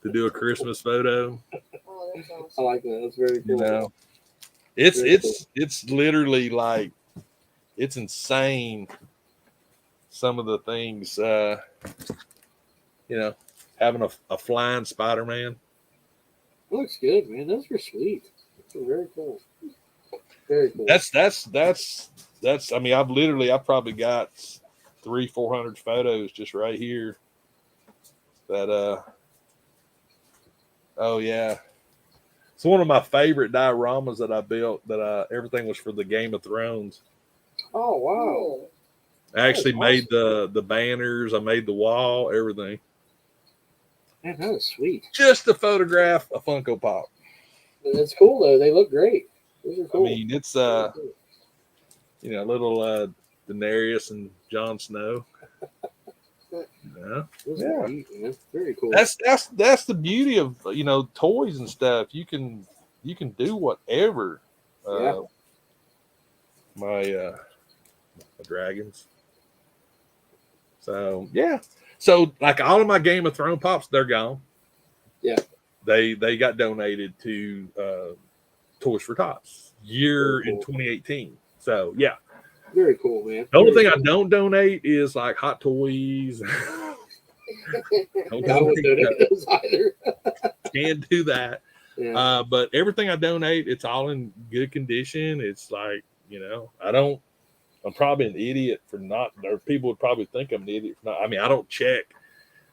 S5: to do a Christmas photo.
S6: Oh, that's
S4: I
S6: awesome.
S4: like that. That's very
S5: You
S4: cool.
S5: know, it's
S4: Very cool.
S5: it's literally like it's insane. Some of the things, having a flying Spider-Man.
S4: It looks good, man. Those are sweet. Those are very cool. Very cool.
S5: That's. I mean, I've probably got 300-400 photos just right here. That oh yeah. So one of my favorite dioramas that I built everything was for the Game of Thrones.
S4: Oh, wow.
S6: Cool.
S5: I actually
S4: That's
S5: made the banners, I made the wall, everything.
S4: Man, that is sweet.
S5: Just to photograph a Funko Pop.
S4: It's cool, though. They look great. Those are cool.
S5: I mean, it's
S4: Very cool.
S5: little Daenerys and Jon Snow. Yeah.
S4: Those
S5: Yeah.
S4: are neat, man. Very cool.
S5: That's the beauty of toys and stuff. You can do whatever.
S4: Yeah.
S5: My dragons. So yeah. So like all of my Game of Thrones pops, they're gone.
S4: Yeah.
S5: They got donated to Toys for Tots in
S4: Very cool.
S5: 2018. So yeah.
S4: Very cool, man.
S5: The only
S4: Very
S5: thing I
S4: cool.
S5: don't donate is like Hot Toys. Don't
S4: Yeah, I wouldn't
S5: donate
S4: donate those either.
S5: Can't do that.
S4: Yeah.
S5: But everything I donate, it's all in good condition. It's like, I'm probably an idiot for not, or people would probably think I'm an idiot for not. I mean, I don't check,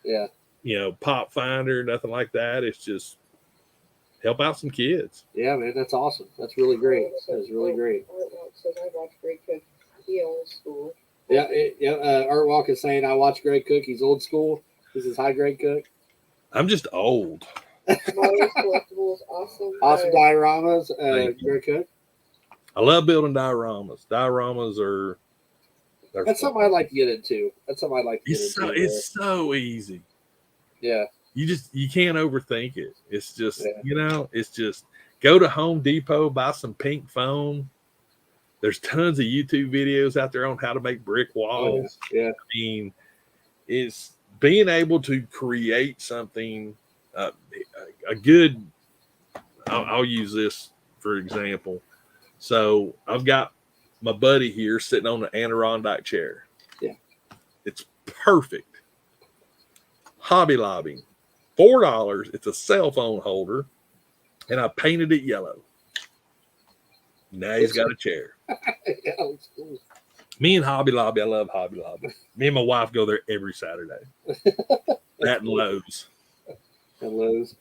S4: Yeah.
S5: Pop Finder, nothing like that. It's just help out some kids.
S4: Yeah, man. That's awesome. That's really great. That's really great.
S6: Says I watch Great Cook. He old school.
S4: Yeah. Art Walk is saying, I watch Greg Cook. He's old school. This is Hi, Greg Cook.
S5: I'm just old.
S6: Smaller collectibles, awesome.
S4: Awesome dioramas.
S5: Thank you.
S4: Greg Cook.
S5: I love building dioramas. Dioramas are.
S4: That's something I'd like to get into. That's something I'd like to get into.
S5: It's so easy.
S4: Yeah.
S5: You can't overthink it. It's just,
S4: Yeah.
S5: it's just go to Home Depot, buy some pink foam. There's tons of YouTube videos out there on how to make brick walls.
S4: Yeah.
S5: I mean, it's being able to create something, a good, I'll use this for example. So I've got my buddy here sitting on an Adirondack chair.
S4: Yeah.
S5: It's perfect. Hobby Lobby, $4. It's a cell phone holder, and I painted it yellow. Now he's got a chair.
S4: Yeah, it's cool.
S5: Me and Hobby Lobby, I love Hobby Lobby. Me and my wife go there every Saturday. That and Lowe's.
S4: And Lowe's.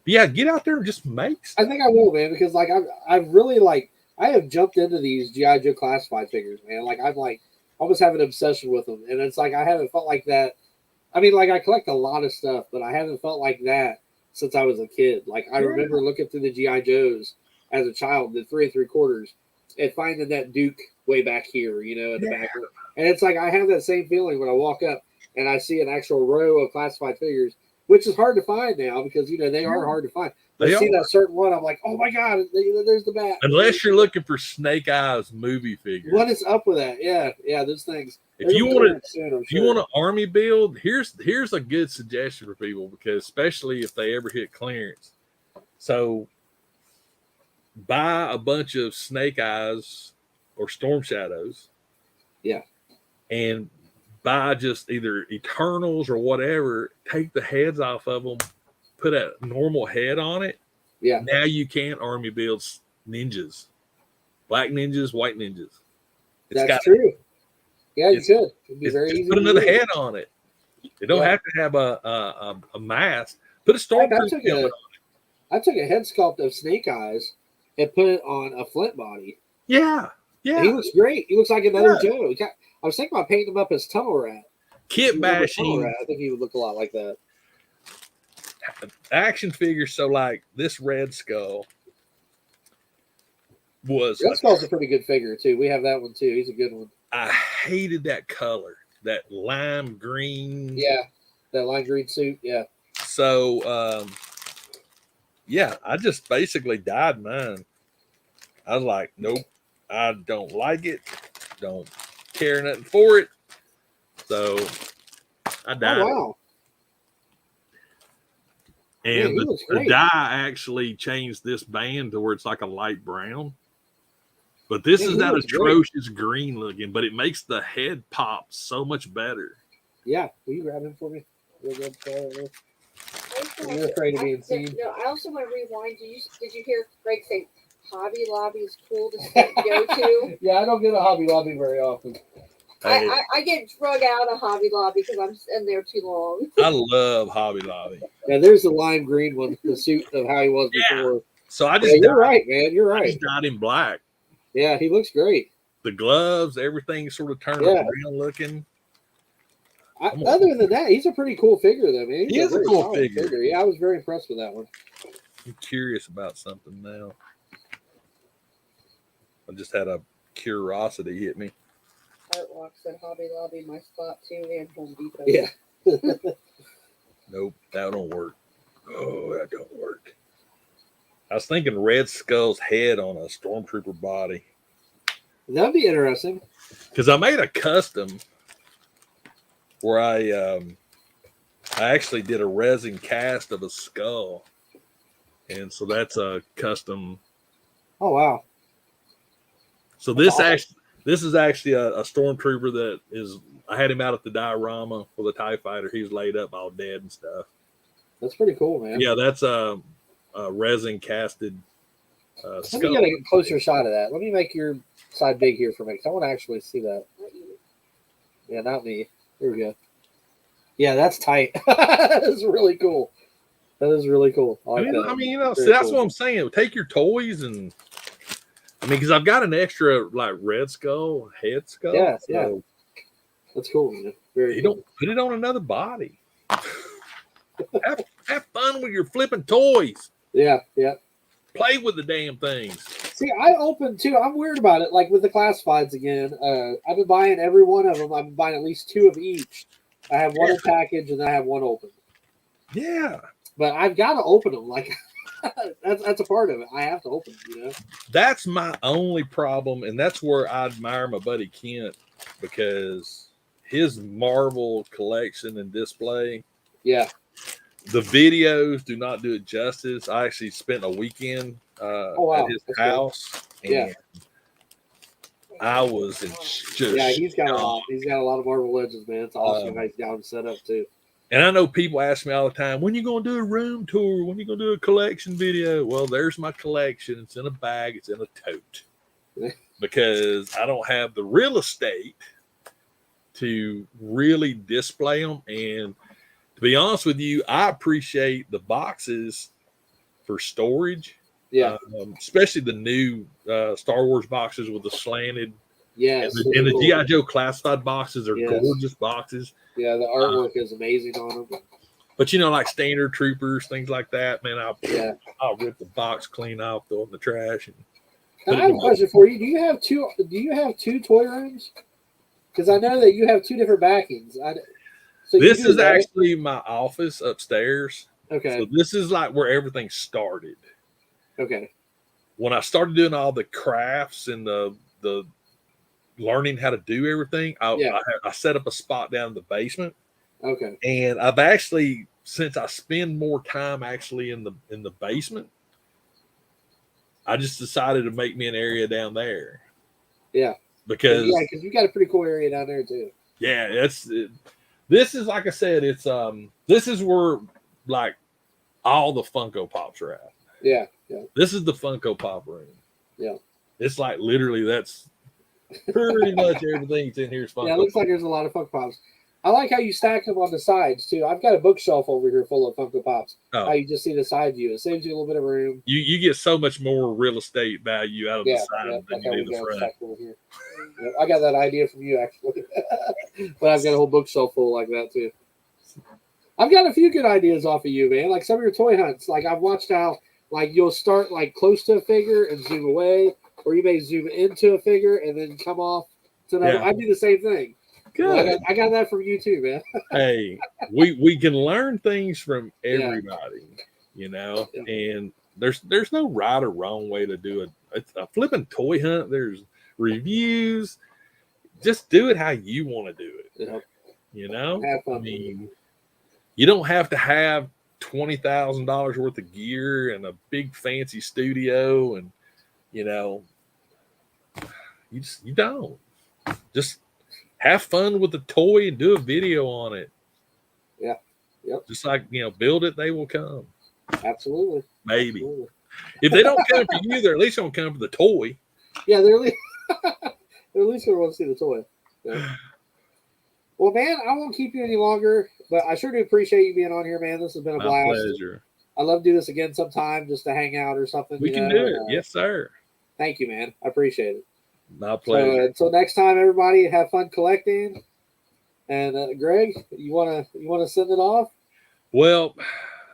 S5: But yeah, get out there and just make stuff.
S4: I think I will, man, because like I've really I have jumped into these G.I. Joe classified figures, man. Like I'm almost have an obsession with them, and it's like I haven't felt like that. I mean, like I collect a lot of stuff, but I haven't felt like that since I was a kid. Like I remember looking through the G.I. Joes as a child, the 3 3/4, and finding that Duke way back here, you know, in the back. And it's like I have that same feeling when I walk up and I see an actual row of classified figures, which is hard to find now because, you know, they are hard to find. But see that certain one, I'm like, oh my God, there's the bat.
S5: Unless you're looking for Snake Eyes movie figures.
S4: What is up with that? Yeah, those things.
S5: If you want an army build, here's a good suggestion for people, because especially if they ever hit clearance. So buy a bunch of Snake Eyes or Storm Shadows.
S4: Yeah.
S5: And buy just either Eternals or whatever, take the heads off of them, put a normal head on it.
S4: Yeah.
S5: Now you can army build ninjas. Black ninjas, white ninjas.
S4: That's true. Yeah, you could. It'd be very easy.
S5: Put another head on it. You don't have to have a mask. Put a stormtrooper on it.
S4: I took a head sculpt of Snake Eyes and put it on a Flint body.
S5: Yeah.
S4: And he looks great. He looks like another Joe. I was thinking about painting him up as Tunnel Rat.
S5: Kit bashing.
S4: I think he would look a lot like that.
S5: Action figures. So like this Red Skull was.
S4: Red Skull's a pretty good figure too. We have that one too. He's a good one.
S5: I hated that color, that lime green.
S4: Yeah, that lime green suit. Yeah.
S5: So, I just basically dyed mine. I was like, nope, I don't like it. Don't care nothing for it. So I dyed.
S4: Oh, wow.
S5: And the dye actually changed this band to where it's like a light brown. But this is that atrocious green looking, but it makes the head pop so much better.
S4: Yeah. Will you grab him for me? You're afraid of being seen.
S6: No, I also want to rewind. Did you hear Greg say Hobby Lobby is cool to go to?
S4: Yeah, I don't get a Hobby Lobby very often.
S6: I get drug out of Hobby Lobby because I'm in there too long.
S5: I love Hobby Lobby.
S4: Yeah, there's the lime green one, the suit of how he was before.
S5: So I just
S4: you're right, man. You're right.
S5: I just dyed him black.
S4: Yeah, he looks great.
S5: The gloves, everything sort of turned around looking.
S4: Other than that, he's a pretty cool figure, though, man.
S5: He is a cool figure.
S4: Yeah, I was very impressed with that one.
S5: I'm curious about something now. I just had a curiosity hit me.
S6: Artwalk said Hobby Lobby, my spot too, and Home Depot.
S4: Yeah.
S5: Nope, that don't work. Oh, that don't work. I was thinking Red Skull's head on a Stormtrooper body.
S4: That'd be interesting.
S5: Because I made a custom where I actually did a resin cast of a skull. And so that's a custom.
S4: Oh, wow.
S5: So this is actually a Stormtrooper that is, I had him out at the diorama for the TIE Fighter. He's laid up all dead and stuff.
S4: That's pretty cool, man.
S5: Yeah, that's a resin casted
S4: Let
S5: skull.
S4: me get a closer shot of that. Let me make your side big here for me, because I want to actually see that. Yeah, not me. Here we go. Yeah, that's tight. That's really cool. That is really cool. I like that.
S5: I mean, that's what I'm saying. Take your toys and, because I've got an extra like Red Skull, head skull.
S4: Yeah, yeah. That's cool, man.
S5: You don't put it on another body. have fun with your flipping toys.
S4: Yeah, yeah.
S5: Play with the damn things.
S4: See, I opened too. I'm weird about it. Like with the classifieds again, I've been buying every one of them. I've been buying at least 2 of each. I have one in package and I have one open.
S5: Yeah,
S4: but I've got to open them. Like that's a part of it. I have to open them. You know,
S5: that's my only problem, and that's where I admire my buddy Kent, because his Marvel collection and display.
S4: Yeah.
S5: The videos do not do it justice. I actually spent a weekend at his house.
S4: Yeah.
S5: I was in just
S4: he's got a lot. He's got a lot of Marvel Legends, man. It's awesome how he's got them set up too.
S5: And I know people ask me all the time, when you going to do a room tour? When you going to do a collection video? Well, there's my collection. It's in a bag. It's in a tote. Because I don't have the real estate to really display them. And to be honest with you, I appreciate the boxes for storage.
S4: Yeah.
S5: Especially the new Star Wars boxes with the slanted.
S4: Yes.
S5: And the G.I. Joe classified boxes are gorgeous boxes.
S4: Yeah, the artwork is amazing on them.
S5: But, like standard troopers, things like that, man, I'll rip the box clean off, throw it in the trash.
S4: Now, I have a question for you. Do you have two toy rooms? Because I know that you have two different backings. So
S5: This is
S4: right?
S5: actually my office upstairs.
S4: Okay.
S5: So this is like where everything started.
S4: Okay.
S5: When I started doing all the crafts and the learning how to do everything, I set up a spot down in the basement.
S4: Okay.
S5: And I've actually, since I spend more time actually in the basement, I just decided to make me an area down there.
S4: Yeah.
S5: Because
S4: you got a pretty cool area down there too.
S5: Yeah, this is, like I said, it's this is where like all the Funko Pops are at.
S4: Yeah, yeah.
S5: This is the Funko Pop room.
S4: Yeah.
S5: It's like literally that's pretty much everything's in here is Funko.
S4: Yeah, it looks like there's a lot of Funko Pops. I like how you stack them on the sides too. I've got a bookshelf over here full of Funko Pops.
S5: Oh.
S4: How you just see the side view. It saves you a little bit of room.
S5: You get so much more real estate value out of the side than you do the front.
S4: Here. Yeah, I got that idea from you actually. But I've got a whole bookshelf full like that too. I've got a few good ideas off of you, man. Like some of your toy hunts. Like I've watched how like you'll start like close to a figure and zoom away, or you may zoom into a figure and then come off to another. Yeah. I do the same thing.
S5: Good.
S4: Well, I got that from you too, man.
S5: Hey, we can learn things from everybody, you know, and there's no right or wrong way to do it. It's a flipping toy hunt. There's reviews. Just do it how you want to do it.
S4: Yep.
S5: You know,
S4: I mean,
S5: you don't have to have $20,000 worth of gear and a big fancy studio, and you know, you don't just have fun with the toy and do a video on it.
S4: Yeah. Yep.
S5: Just like, you know, build it, they will come.
S4: Absolutely.
S5: Maybe.
S4: Absolutely.
S5: If they don't come for you, they're at least going to come for the toy.
S4: Yeah, they're at least going to want to see the toy. Yeah. Well, man, I won't keep you any longer, but I sure do appreciate you being on here, man. This has been a blast.
S5: My pleasure.
S4: I'd love to do this again sometime just to hang out or something.
S5: We can do it. Yes, sir.
S4: Thank you, man. I appreciate it.
S5: My pleasure.
S4: So, until next time, everybody, have fun collecting. And Greg, you wanna send it off?
S5: Well,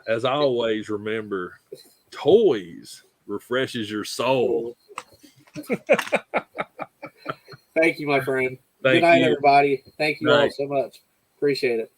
S5: as always, remember, toys refreshes your soul.
S4: Thank you, my friend.
S5: Good
S4: night, everybody. Thank you all so much. Appreciate it.